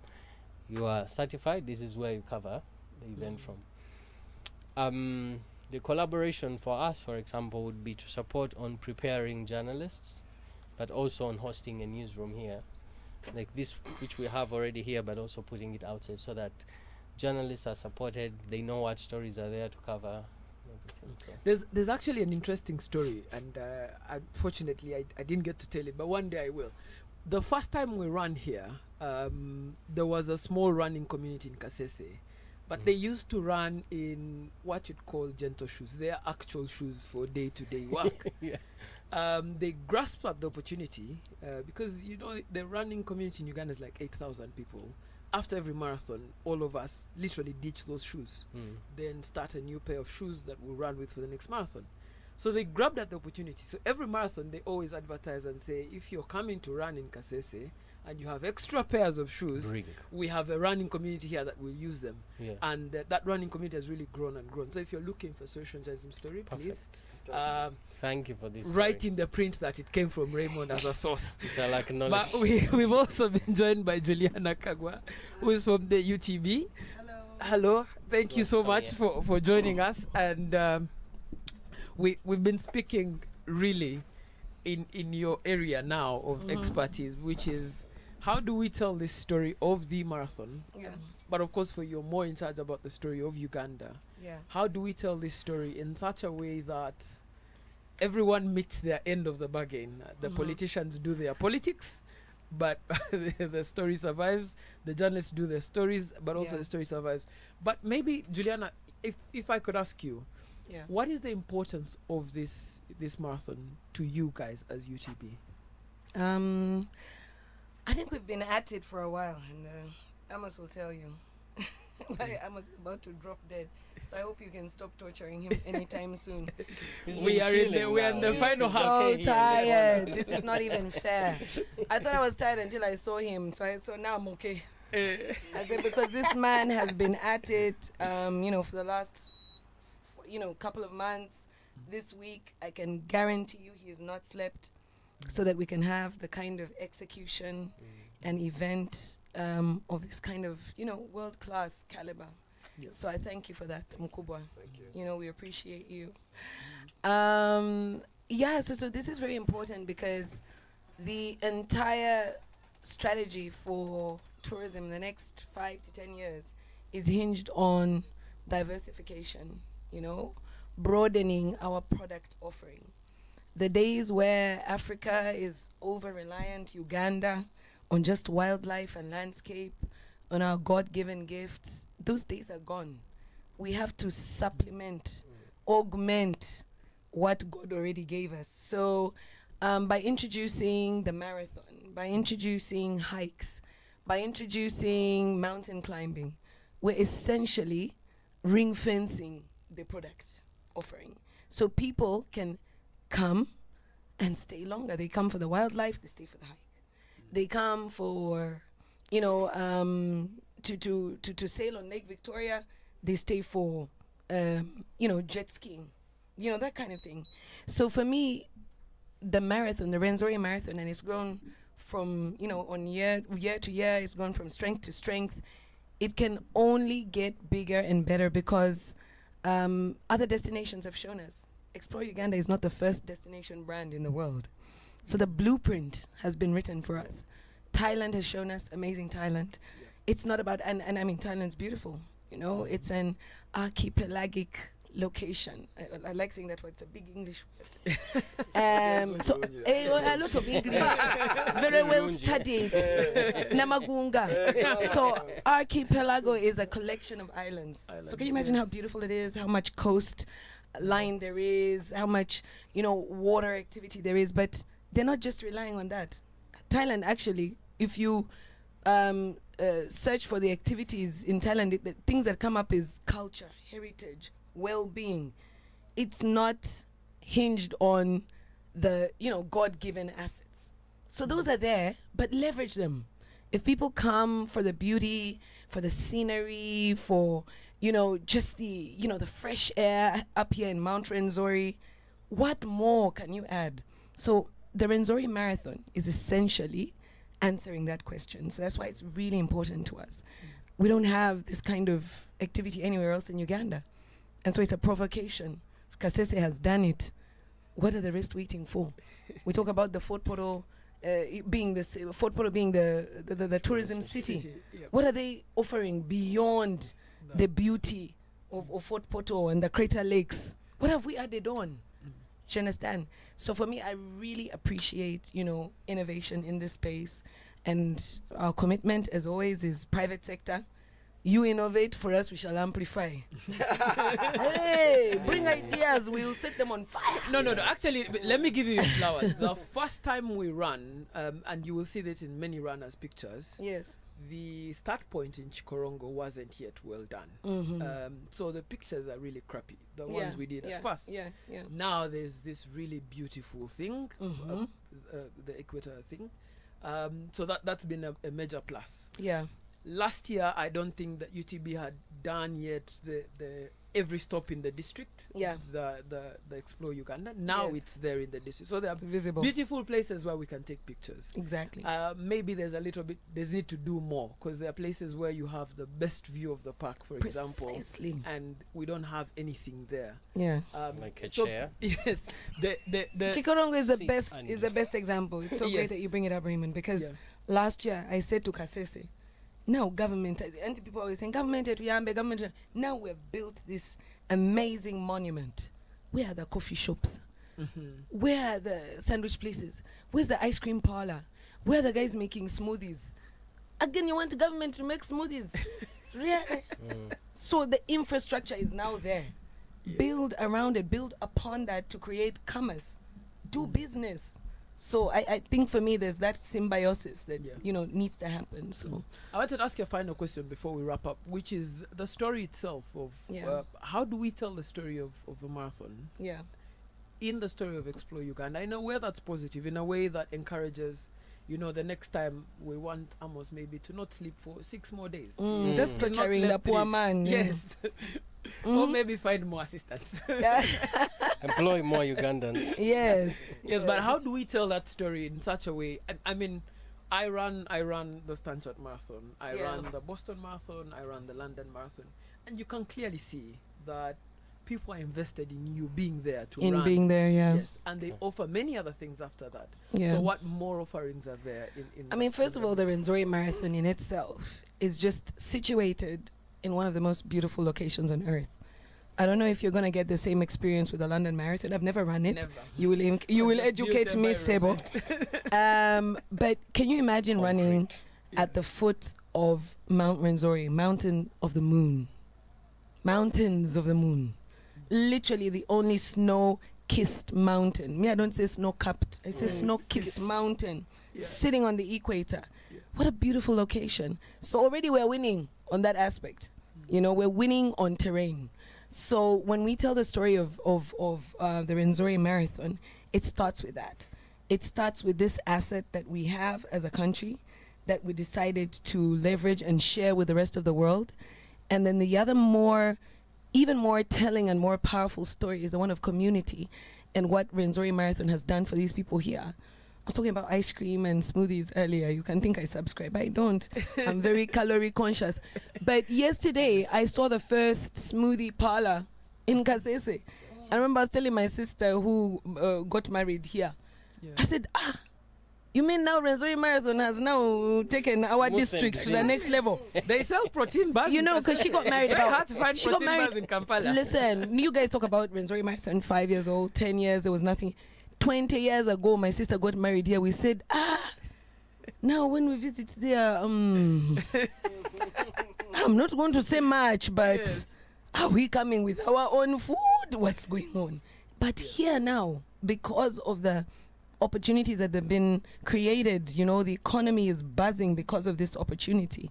you are certified, this is where you cover the event from. The collaboration for us, for example, would be to support on preparing journalists, but also on hosting a newsroom here. Like this, which we have already here, but also putting it outside so that journalists are supported, they know what stories are there to cover. So. There's actually an interesting story, and unfortunately I didn't get to tell it, but one day I will. The first time we ran here, there was a small running community in Kasese, but they used to run in what you'd call gentle shoes. They are actual shoes for day-to-day work. They grasped at the opportunity because the running community in Uganda is like 8,000 people. After every marathon, all of us literally ditch those shoes, then start a new pair of shoes that we'll run with for the next marathon. So they grabbed at the opportunity. So every marathon, they always advertise and say, if you're coming to run in Kasese and you have extra pairs of shoes, we have a running community here that will use them. Yeah. And that running community has really grown and grown. So if you're looking for social journalism story, please. Thank you for this. Write in the print that it came from Raymond as a source. We shall acknowledge. But we've also been joined by Juliana Kagwa, who is from the UTB. Hello. Thank you so much for joining us. And we've been speaking really in your area now of expertise, which is how do we tell this story of the marathon? Yeah. But of course, for you're more in charge about the story of Uganda. Yeah. How do we tell this story in such a way that everyone meets their end of the bargain? The politicians do their politics, but the story survives. The journalists do their stories, but also the story survives. But maybe, Juliana, if I could ask you, what is the importance of this marathon to you guys as UTB? I think we've been at it for a while, and Amos will tell you. Amos is about to drop dead, so I hope you can stop torturing him anytime soon. We are in the final half. So tired. This is not even fair. I thought I was tired until I saw him, so now I'm okay. I said, because this man has been at it, for the last, couple of months. This week, I can guarantee you he has not slept, so that we can have the kind of execution and event of this kind of, world-class caliber. Yes. So I thank you for that, Mkubwa. Thank you. We appreciate you. So this is very important because the entire strategy for tourism in the next 5 to 10 years is hinged on diversification, you know, broadening our product offering. The days where Africa is over-reliant, Uganda, on just wildlife and landscape, on our God-given gifts, those days are gone. We have to supplement, augment what God already gave us. So by introducing the marathon, by introducing hikes, by introducing mountain climbing, we're essentially ring fencing the product offering. So people can come and stay longer. They come for the wildlife, they stay for the hike. They come for, you know, to sail on Lake Victoria, they stay for, you know, jet skiing, you know, that kind of thing. So for me, the marathon, the Rwenzori Marathon, and it's grown from, you know, on year to year, it's gone from strength to strength. It can only get bigger and better because other destinations have shown us. Explore Uganda is not the first destination brand in the world. So the blueprint has been written for us. Thailand has shown us amazing Thailand. Yeah. It's not about, and I mean, Thailand's beautiful. You know, it's an archipelagic location. I like saying that word. It's a big English word. So a lot of English, very well studied. Namagunga. So archipelago is a collection of islands. So can you imagine how beautiful it is? How much coast line there is? How much, you know, water activity there is? But they're not just relying on that. Thailand, actually, if you search for the activities in Thailand, the things that come up is culture, heritage, well-being. It's not hinged on the, you know, God-given assets. So those are there, but leverage them. If people come for the beauty, for the scenery, for, you know, just the, you know, the fresh air up here in Mount Rwenzori, what more can you add? So the Rwenzori Marathon is essentially answering that question. So that's why it's really important to us. We don't have this kind of activity anywhere else in Uganda. And so it's a provocation. Kasese has done it. What are the rest waiting for? We talk about the Fort Portal being the tourism city. Yep. What are they offering beyond the beauty of Fort Portal and the Crater Lakes? What have we added on? Do you understand? So for me, I really appreciate, you know, innovation in this space. And our commitment, as always, is private sector. You innovate, for us we shall amplify. Hey, bring ideas, we'll set them on fire. No. Actually, let me give you flowers. The first time we ran, and you will see this in many runners' pictures. Yes. The start point in Chikorongo wasn't yet well done. Mm-hmm. So the pictures are really crappy. The ones we did at first. Yeah. Now there's this really beautiful thing, the equator thing. So that's been a major plus. Yeah. Last year, I don't think that UTB had done yet the every stop in the district. Yeah. The Explore Uganda. Now it's there in the district. So there are visible. beautiful places where we can take pictures. Exactly. Maybe there's need to do more because there are places where you have the best view of the park, for example. Precisely. And we don't have anything there. Yeah. Like a chair. Yes. The Chikorongo is the best example. It's so great that you bring it up, Raymond, because last year I said to Kasese, now government, and people always saying government. Now we've built this amazing monument. Where are the coffee shops? Where are the sandwich places? Where's the ice cream parlor? Where are the guys making smoothies? Again, you want the government to make smoothies? Really? So the infrastructure is now there. Build around it, build upon that to create commerce, do business. So I think for me there's that symbiosis that you know needs to happen. So I wanted to ask you a final question before we wrap up, which is the story itself of how do we tell the story of a marathon? Yeah. In the story of Explore Uganda, in a way that's positive, in a way that encourages, you know, the next time we want Amos maybe to not sleep for 6 more days. Just torturing the poor man. Yes. Or maybe find more assistants. Employ more Ugandans. Yes, but how do we tell that story in such a way? I mean, I ran the Stanchart Marathon, I ran the Boston Marathon, I ran the London Marathon, and you can clearly see that people are invested in you being there to In run. being there, yeah. Yes, and they offer many other things after that. Yeah. So what more offerings are there in I mean, first of all, the Rwenzori Marathon in itself is just situated in one of the most beautiful locations on earth. I don't know if you're going to get the same experience with the London Marathon. I've never run it. Never. You will It's a educate beauty me, Sebo. But can you imagine running at the foot of Mount Rwenzori, mountain of the moon? Mountains of the moon. Literally the only snow-kissed mountain. Me, I don't say snow-capped. I say snow-kissed mountain. Yeah. Sitting on the equator. Yeah. What a beautiful location. So already we're winning on that aspect. You know, we're winning on terrain. So when we tell the story of the Rwenzori Marathon, it starts with that. It starts with this asset that we have as a country that we decided to leverage and share with the rest of the world. And then the other even more telling and more powerful story is the one of community and what Rwenzori Marathon has done for these people here. I was talking about ice cream and smoothies earlier. You can think I subscribe. I don't. I'm very calorie conscious. But yesterday, I saw the first smoothie parlor in Kasese. I remember I was telling my sister who got married here. Yeah. I said, you mean now Rwenzori Marathon has now taken our Smooth district and to the next level? They sell protein bars. You in know, because Kasese. she got married It's very about... hard to find she got protein bars in married... Kampala. Listen, you guys talk about Rwenzori Marathon, 5 years old, 10 years, there was nothing. 20 years ago, my sister got married here. We said, now when we visit there, I'm not going to say much, but Yes. are we coming with our own food? What's going on? But here now, because of the opportunities that have been created, you know, the economy is buzzing because of this opportunity.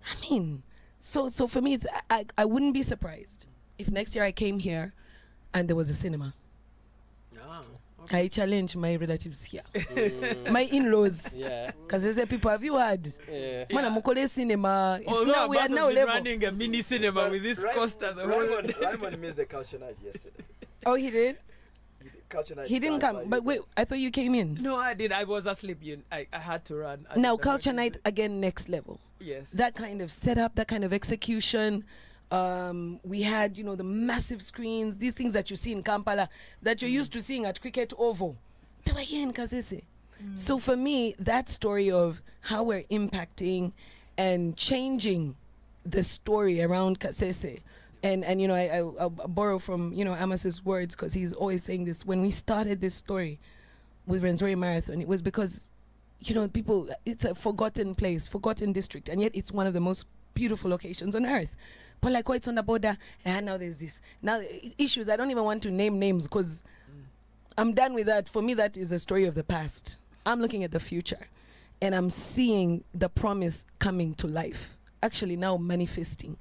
I mean, so for me, it's I wouldn't be surprised if next year I came here and there was a cinema. I challenge my relatives here, my in-laws, Yeah. because they say, people, have you heard? Yeah. Man, I'm calling cinema. It's Although now, we are Amos now has been level. running a mini cinema with this Costa. The whole Raymond missed the culture night yesterday. Oh, he did? Culture night He didn't planned come. by But you wait, guys. I thought you came in. No, I did. I was asleep. I had to run. I Now, did the culture night emergency. again, next level. Yes. That kind of setup, that kind of execution. We had, you know, the massive screens, these things that you see in Kampala that you're used to seeing at Cricket Oval. They were here in Kasese. So for me, that story of how we're impacting and changing the story around Kasese, and you know, I'll borrow from, you know, Amos's words, because he's always saying this. When we started this story with Rwenzori Marathon, it was because, you know, people, it's a forgotten place, forgotten district, and yet it's one of the most beautiful locations on earth. But like, oh, it's on the border, and now there's this. Now, issues, I don't even want to name names, because I'm done with that. For me, that is a story of the past. I'm looking at the future, and I'm seeing the promise coming to life, actually now manifesting.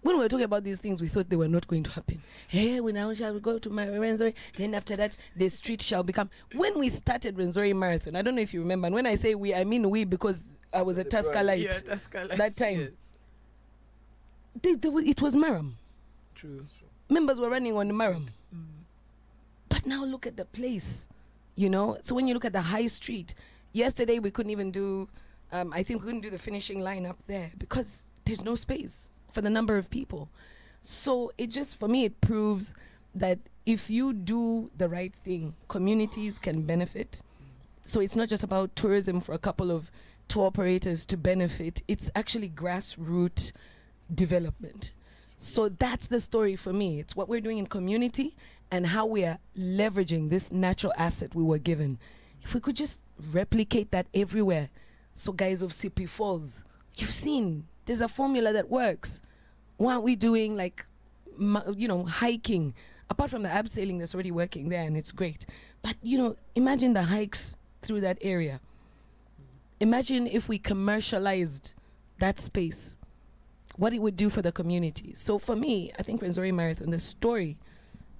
When we were talking about these things, we thought they were not going to happen. Hey, we now shall go to my Rwenzori, then after that, the street shall become... When we started Rwenzori Marathon, I don't know if you remember, and when I say we, I mean we, because I was a Tuscalite. Yeah, that's kind of That time. Yes. It was Maram. True. Members were running on Maram. Mm. But now look at the place, you know. So when you look at the high street, yesterday we couldn't even do, I think we couldn't do the finishing line up there because there's no space for the number of people. So it just, for me, it proves that if you do the right thing, communities can benefit. So it's not just about tourism for a couple of tour operators to benefit. It's actually grassroots development. So that's the story for me. It's what we're doing in community and how we are leveraging this natural asset we were given. If we could just replicate that everywhere. So guys of CP Falls, you've seen there's a formula that works. Why aren't we doing like, you know, hiking? Apart from the abseiling that's already working there, and it's great. But, you know, imagine the hikes through that area. Imagine if we commercialized that space, what it would do for the community. So for me, I think Rwenzori Marathon, the story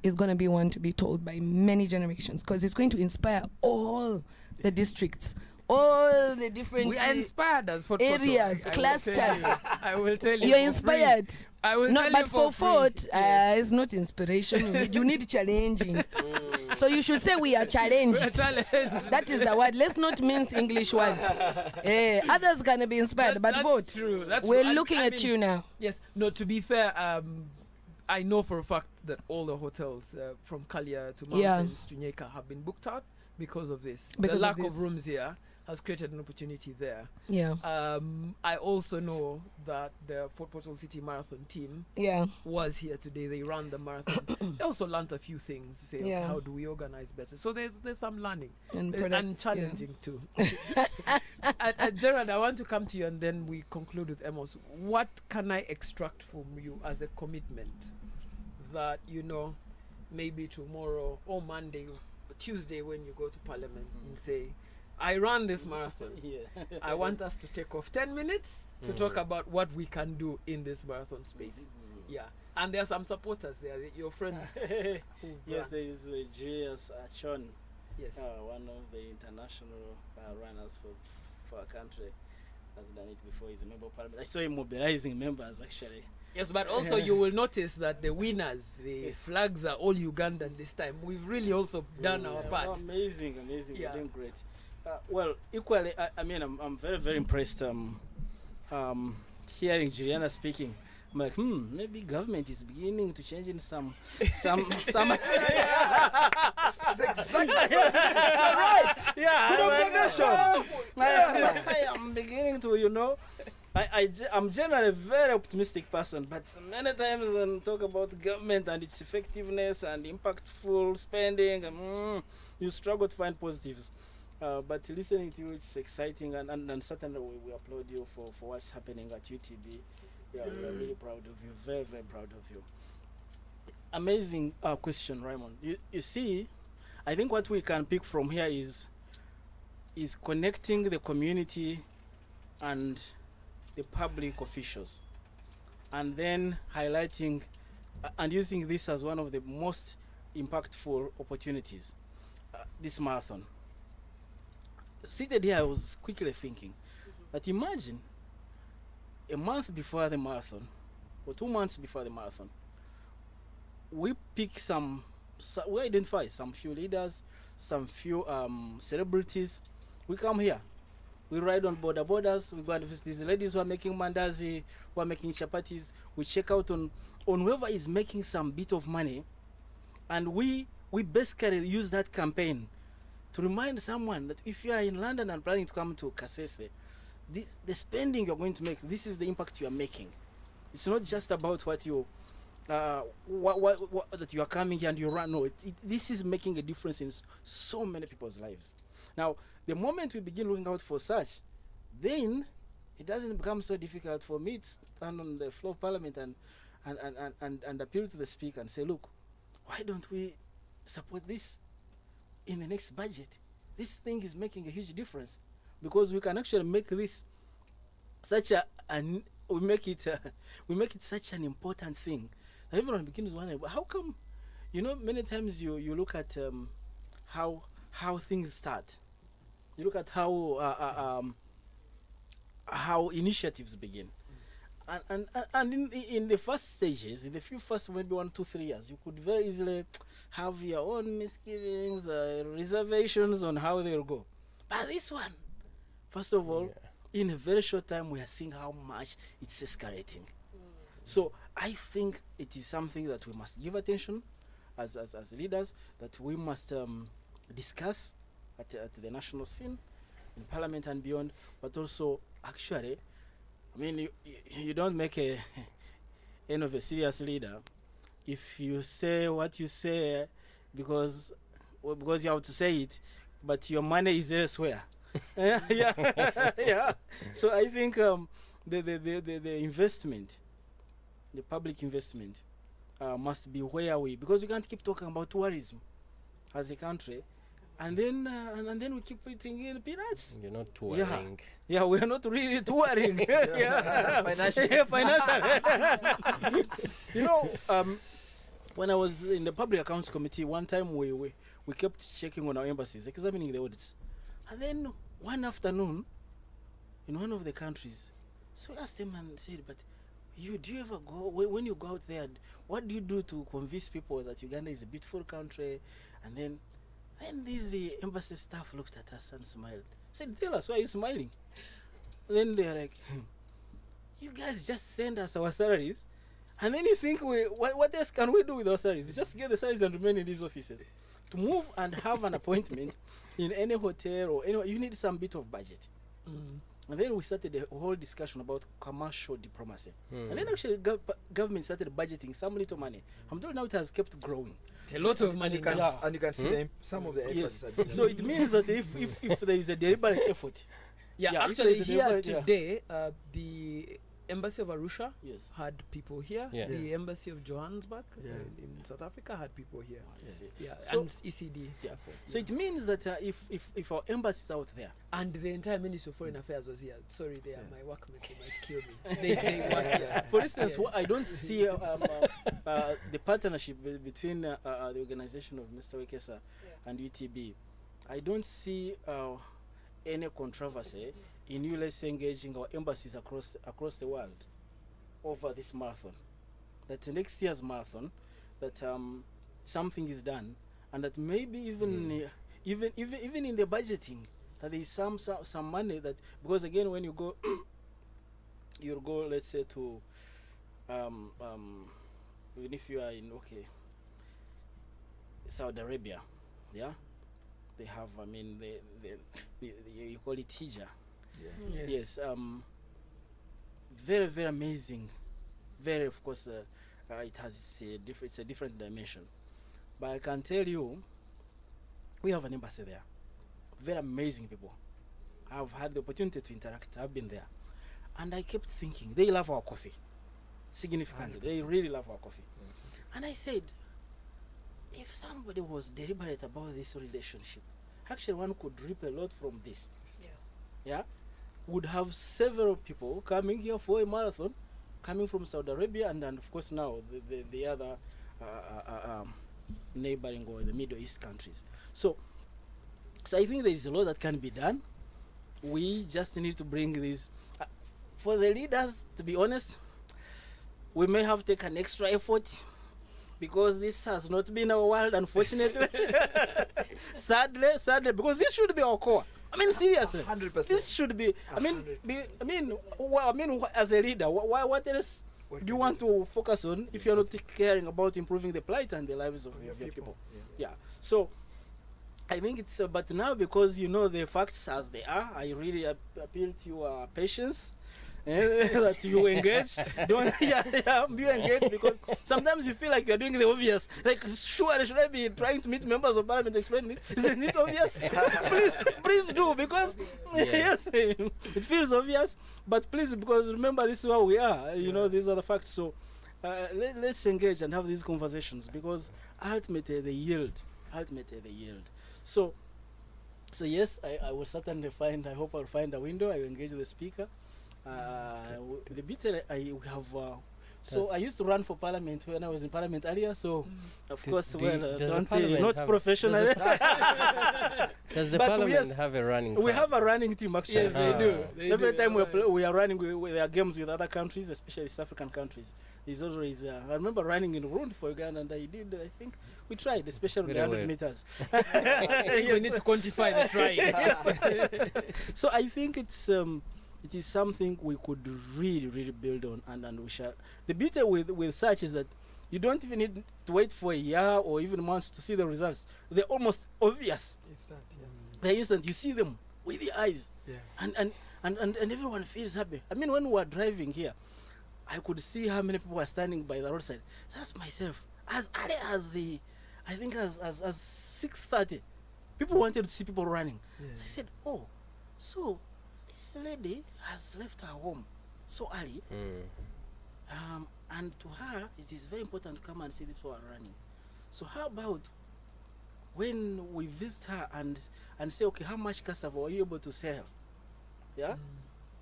is going to be one to be told by many generations, because it's going to inspire all the districts, all the different We are inspired as Fort areas, Poto. clusters. I will tell you. You're for free. inspired. I will No, tell but you for free. Fort, Yes. it's not inspiration. You need challenging. So you should say we are challenged. We are challenged. That is the word. Let's not mince English words. Others can be inspired, but That's Fort, true. That's we're true. And looking I at mean, you now. Yes. No, to be fair, I know for a fact that all the hotels from Kalia to Yeah. Mountains to Nyeka have been booked out because of this. Because the of lack this. of rooms here has created an opportunity there. Yeah. I also know that the Fort Portal City Marathon team Yeah. was here today. They ran the marathon. They also learned a few things to say, okay, Yeah. how do we organize better? So there's some learning And and products, challenging too. And Gerald, I want to come to you and then we conclude with Amos. What can I extract from you as a commitment that, maybe tomorrow or Monday, Tuesday when you go to Parliament and say, I ran this marathon. Yeah. I want us to take off 10 minutes to talk about what we can do in this marathon space. Yeah. And there are some supporters there, your friends. who Yes, ran. there is Julius Chon, Yes. one of the international runners for our country. Has done it before. He's a member of parliament. I saw him mobilizing members actually. Yes, but also you will notice that the winners, the flags are all Ugandan this time. We've really also done our part. Amazing. Yeah. You're doing great. Well, equally, I mean, I'm very, very impressed. Hearing Juliana speaking, I'm like, maybe government is beginning to change in some. That's exactly right. Yeah, Good observation. I'm beginning to, I'm generally a very optimistic person, but many times when talk about government and its effectiveness and impactful spending, you struggle to find positives. But listening to you, it's exciting, and certainly we applaud you for what's happening at UTB. Yeah, we're really proud of you, very, very proud of you. Amazing question, Raymond. You see, I think what we can pick from here is connecting the community and the public officials, and then highlighting and using this as one of the most impactful opportunities, this marathon. Seated here, I was quickly thinking that imagine a month before the marathon or 2 months before the marathon, we pick we identify some few leaders, some few celebrities. We come here, we ride on borders, we go and visit these ladies who are making mandazi, who are making chapatis. We check out on whoever is making some bit of money, and we basically use that campaign to remind someone that if you are in London and planning to come to Kasese, the spending you're going to make, this is the impact you are making. It's not just about what you that you are coming here and you run. No, this is making a difference in so many people's lives. Now, the moment we begin looking out for such, then it doesn't become so difficult for me to stand on the floor of Parliament and appeal to the Speaker and say, look, why don't we support this in the next budget? This thing is making a huge difference, because we can actually make this such we make it such an important thing that everyone begins wondering, how come, many times you look at how things start. You look at how initiatives begin, and in the first stages, in the few first maybe 1, 2, 3 years, you could very easily have your own misgivings, reservations on how they'll go. But this one, first of all, in a very short time, we are seeing how much it's escalating. So I think it is something that we must give attention as leaders, that we must discuss at the national scene, in Parliament and beyond, but also actually, I mean, you don't make a end of a serious leader if you say what you say because you have to say it, but your money is elsewhere. Yeah. So I think the investment, the public investment, must be where because we can't keep talking about tourism as a country, and then we keep eating in peanuts. You're not touring. Yeah, we are not really touring. Financially. When I was in the Public Accounts Committee, one time we kept checking on our embassies, examining the audits. And then one afternoon, in one of the countries, so I asked them and said, but do you ever go, when you go out there, what do you do to convince people that Uganda is a beautiful country? And then these embassy staff looked at us and smiled. Said, tell us, why are you smiling? Then they're like, you guys just send us our salaries And then you think, what else can we do with those salaries? Just get the salaries and remain in these offices. To move and have an appointment in any hotel or anywhere, you need some bit of budget. And then we started a whole discussion about commercial diplomacy. And then actually government started budgeting some little money. I'm told now it has kept growing. A lot of money. And you can see some of the efforts. Yes. So it means that if there is a deliberate effort. Yeah, Yeah, actually if there's a here deliberate- yeah. today, the Embassy of Arusha Yes. had people here. Yeah. The Embassy of Johannesburg Yeah. in South Africa had people here. I see. Yeah, So- and ECD. Yeah. therefore, So yeah. it means that if our embassies out there, And the entire Ministry of Foreign Affairs was here. Sorry, they are Yeah. my workmates. They might kill me. They work here. for instance, Yes. what I don't see the partnership between the organization of Mr. Wekesa and UTB. I don't see any controversy in you, let's say, engaging our embassies across the world over this marathon. That next year's marathon, that something is done, and that maybe even even in the budgeting, that there is some money that, because again when you go you'll go, let's say, to even if you are in Saudi Arabia, yeah, they have, I mean, the you call it hijab. Yeah. Yes, very, very amazing. Very, of course, it has it's a different dimension. But I can tell you, we have an embassy there. Very amazing people. I've had the opportunity to interact. I've been there. And I kept thinking, they love our coffee. Significantly. They really love our coffee. And I said, if somebody was deliberate about this relationship, actually one could reap a lot from this. Yeah, would have several people coming here for a marathon, coming from Saudi Arabia, and of course now the other neighboring or the Middle East countries. So I think there is a lot that can be done. We just need to bring this for the leaders. To be honest, we may have to take an extra effort, because this has not been our world, unfortunately. sadly, because this should be our core. I mean, seriously, 100%. this should be. I mean, as a leader, what else do you want to focus on if you're not caring about improving the plight and the lives of your people? Yeah. So I think it's. But now, because you know the facts as they are, I really appeal to your patience. That you engage, don't be engaged, because sometimes you feel like you're doing the obvious. Like, sure, should I be trying to meet members of parliament to explain this? Isn't it obvious? please do, because yes, it feels obvious, but please, because remember, this is how we are. You know, these are the facts. So let's engage and have these conversations, because ultimately they yield. So yes, I will certainly find. I hope I'll find a window. I will engage the speaker. The bit I have. So I used to run for parliament when I was in parliament earlier. So of course, not professionally. Does the But parliament yes, have a running? We club? have a running team actually. Yes, they do. Every time we are running, we are games with other countries, especially South African countries. There's always. I remember running in Rwanda for Uganda, and I think we tried, especially with the 100 meters. We need to quantify the trying. So I think it is something we could really build on, and we shall. The beauty with such is that you don't even need to wait for a year or even months to see the results. They're almost obvious. It's that, They're instant. You see them with the eyes, and everyone feels happy. I mean, when we were driving here, I could see how many people were standing by the roadside. That's myself. As early as I think as 6:30, people wanted to see people running. So I said, oh, so this lady has left her home so early, and to her it is very important to come and see the people are running. So how about when we visit her and say, okay, how much cassava were you able to sell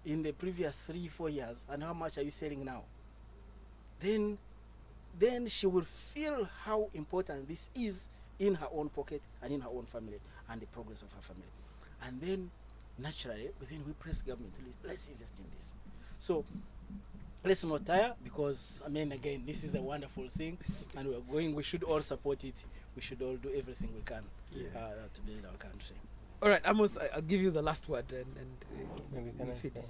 in the previous 3-4 years, and how much are you selling now? Then she will feel how important this is in her own pocket and in her own family and the progress of her family. And then naturally, we press government, let's invest in this. So let's not tire, because I mean, again, this is a wonderful thing, and we should all support it. We should all do everything we can to build our country. All right, Amos, I'll give you the last word, and Maybe can I finish. say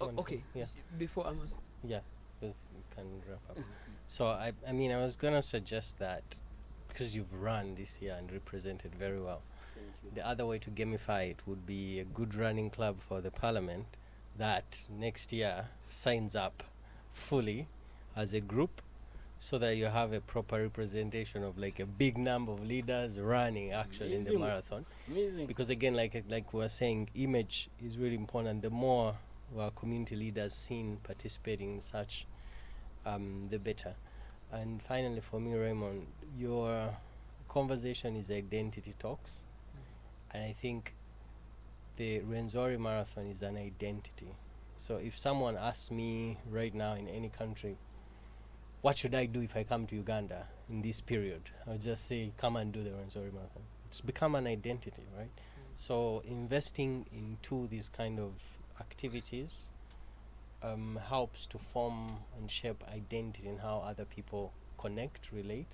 Oh, one okay. thing? Yeah. Before Amos. Yeah. because we can wrap up. So I mean, I was gonna suggest that because you've run this year and represented very well. The other way to gamify it would be a good running club for the parliament that next year signs up fully as a group, so that you have a proper representation of like a big number of leaders running actually in the Amazing. marathon. Amazing. Because again, like we were saying, image is really important. The more our community leaders seen participating in such, the better. And finally, for me, Raymond, your conversation is Identity Talks, and I think the Rwenzori Marathon is an identity. So if someone asks me right now in any country, what should I do if I come to Uganda in this period? I'll just say, come and do the Rwenzori Marathon. It's become an identity, right? So investing into these kind of activities helps to form and shape identity in how other people connect, relate,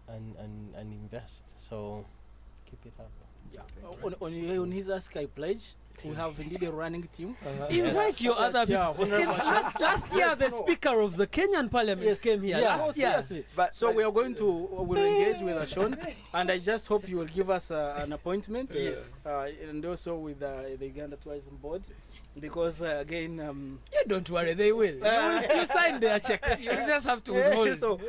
and invest. So keep it up. Yeah. On his Ask I Pledge, we have indeed a running team. Invite your other Yeah, people. honorable Last year, the speaker of the Kenyan parliament came here. Yeah, Last year. seriously. So we are going to we'll engage with Ashon, and I just hope you will give us an appointment. Yes. And also with the Uganda Tourism Board, because again. Yeah, don't worry, they will. You sign their checks. You just have to withhold. So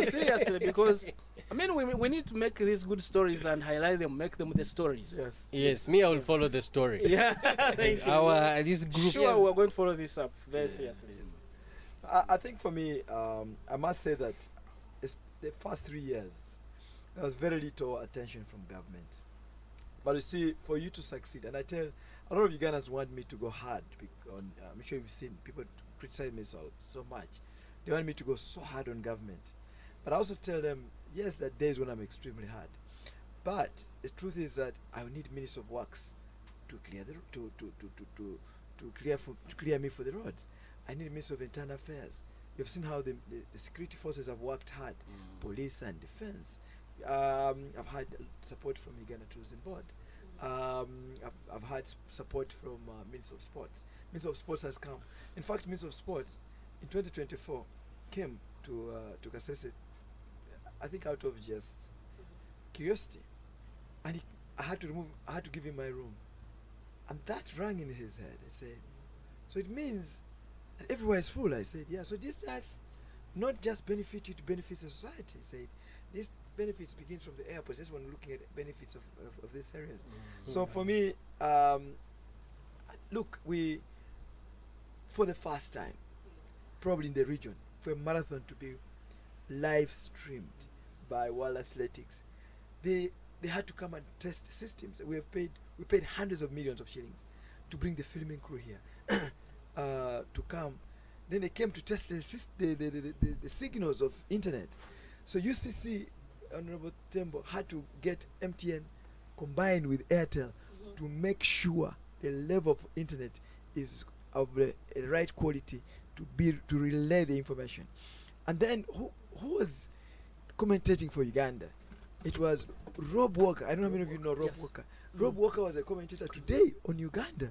seriously, because I mean we need to make these good stories and highlight them, make them the stories. Yes, me, I will follow the story. Yeah. Thank you. Our this group. Sure, we're going to follow this up very seriously. I think for me, I must say that the first 3 years, there was very little attention from government. But you see, for you to succeed, and I tell a lot of Ugandans want me to go hard. I'm sure you've seen people criticize me so much. They want me to go so hard on government. But I also tell them, yes, there are days when I'm extremely hard. But the truth is that I will need Minister of Works to clear to clear me for the roads. I need Minister of Internal Affairs. You've seen how the security forces have worked hard, police and defense. I've had support from Uganda Tourism Board. I've had support from Minister of Sports. Minister of Sports has come. In fact, Minister of Sports in 2024 came to Kasese, I think out of just curiosity, and I had to give him my room, and that rang in his head. I said, so it means that everywhere is full. I said, yeah. So this does not just benefit you, to benefit the society. I said, this benefits begins from the airports. That's when looking at benefits of this area. So for me, look, we, for the first time, probably in the region, for a marathon to be live streamed by World Athletics, they had to come and test systems. We paid hundreds of millions of shillings to bring the filming crew here to come. Then they came to test the signals of internet. So UCC, Honorable Tembo, had to get MTN combined with Airtel to make sure the level of internet is of the right quality to relay the information. And then who was commentating for Uganda? It was Rob Walker. I don't know how many of you know Rob Walker. Rob Walker was a commentator today on Uganda.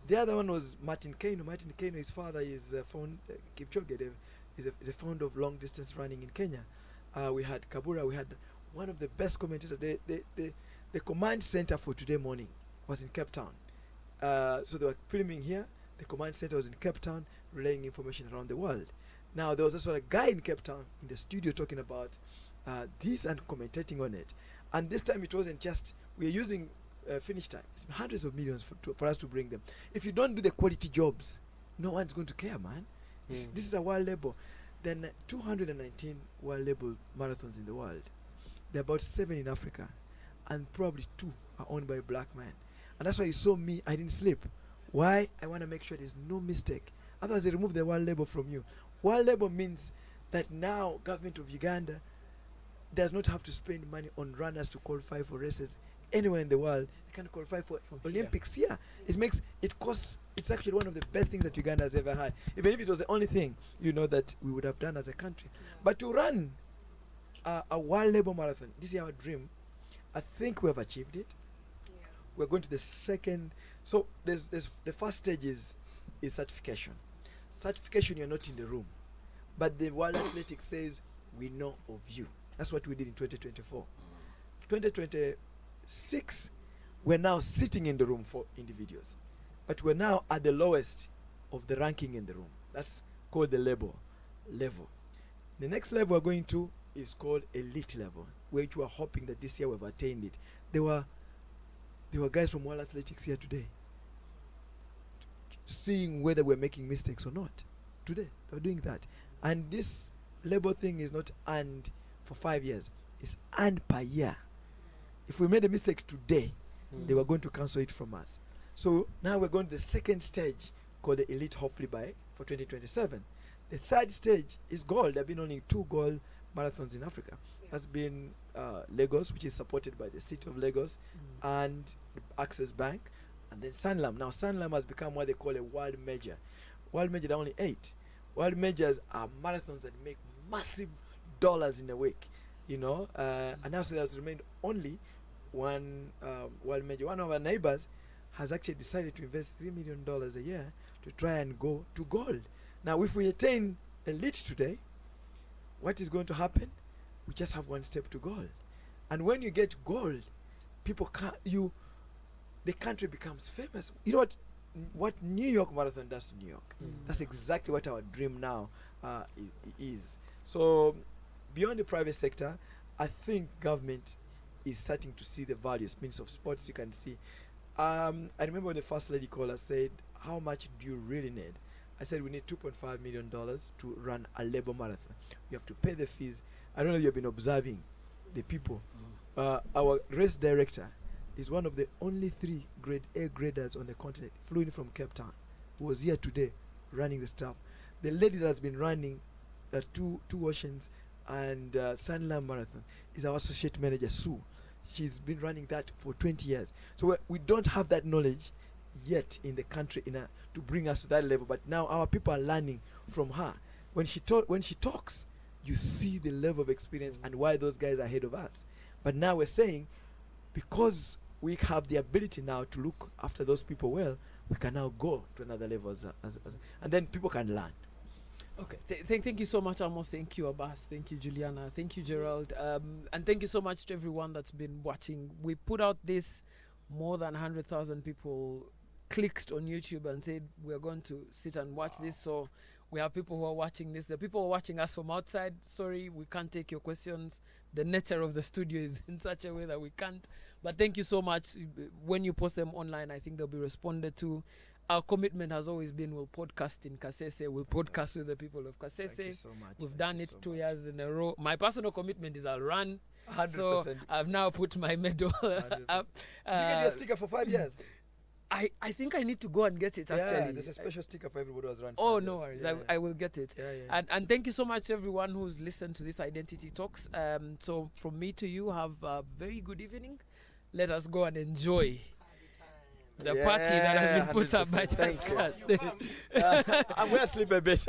The other one was Martin Kano. Martin Kano, his father is Kipchoge, is the founder of long distance running in Kenya. We had Kabura. We had one of the best commentators. The command center for today morning was in Cape Town. So they were filming here. The command center was in Cape Town, relaying information around the world. Now there was also a guy in Cape Town in the studio talking about this and commentating on it. And this time it wasn't just, we are using finish time. It's hundreds of millions for us to bring them. If you don't do the quality jobs, no one's going to care, man. This is a world level. Then 219 world level marathons in the world. There are about 7 in Africa, and probably 2 are owned by a black man. And that's why you saw me, I didn't sleep. Why? I want to make sure there's no mistake. Otherwise they remove the world label from you. World label means that now government of Uganda does not have to spend money on runners to qualify for races anywhere in the world. They can qualify for Olympics here. It costs, it's actually one of the best things that Uganda has ever had. Even if it was the only thing, that we would have done as a country. But to run a world label marathon, this is our dream. I think we have achieved it. We're going to the second. So there's the first stage is certification. Certification, you're not in the room. but the World Athletics says we know of you. That's what we did in 2024. 2026, we're now sitting in the room for individuals, but we're now at the lowest of the ranking in the room. That's called the level. The next level we're going to is called elite level, which we're hoping that this year we've attained it. There were guys from World Athletics here today, seeing whether we're making mistakes or not. Today they're doing that, and this labor thing is not earned for 5 years, it's earned per year. If we made a mistake today, they were going to cancel it from us. So now we're going to the second stage called the elite, hopefully for 2027. The third stage is gold. There have been only 2 gold marathons in Africa. That's been Lagos, which is supported by the city of Lagos and Access Bank, and then Sanlam. Now Sanlam has become what they call a world major. World major, there are only 8. World majors are marathons that make massive dollars in a week, and now so there's remained only one world major. One of our neighbors has actually decided to invest $3 million a year to try and go to gold. Now, if we attain elite today, what is going to happen? We just have one step to gold. And when you get gold, the country becomes famous. You know what New York Marathon does to New York? That's exactly what our dream now is. So beyond the private sector, I think government is starting to see the values, means of sports. You can see. I remember when the first lady called us, said, how much do you really need? I said, we need $2.5 million to run a labor marathon. You have to pay the fees. I don't know if you've been observing the people. Our race director is one of the only 3 grade A graders on the continent, flew in from Cape Town, who was here today running the stuff. The lady that has been running two Oceans and Sanlam Marathon is our associate manager, Sue. She's been running that for 20 years. So we don't have that knowledge yet in the country to bring us to that level, but now our people are learning from her. When she talks, you see the level of experience and why those guys are ahead of us. But now we're saying, because we have the ability now to look after those people well, we can now go to another level and then people can learn. Okay, thank you so much, Amos. Thank you, Abbas. Thank you, Juliana. Thank you, Gerald. And thank you so much to everyone that's been watching. We put out this, more than 100,000 people clicked on YouTube and said we're going to sit and watch this. So we have people who are watching this. The people who are watching us from outside, sorry, we can't take your questions. The nature of the studio is in such a way that we can't. But thank you so much. When you post them online, I think they'll be responded to. Our commitment has always been we'll podcast in Kasese. We'll podcast with the people of Kasese. Thank you so much. We've done it 2 years in a row. My personal commitment is I'll run. 100%. So I've now put my medal up. You get your sticker for 5 years. I think I need to go and get it, actually. Yeah, there's a special sticker for everybody who has run. Oh, no worries. Yeah, I will get it. Yeah. And thank you so much, everyone who's listened to this Identity Talks. So from me to you, have a very good evening. Let us go and enjoy the party that has been put up by 100%. Tasca. I'm going to sleep a bit.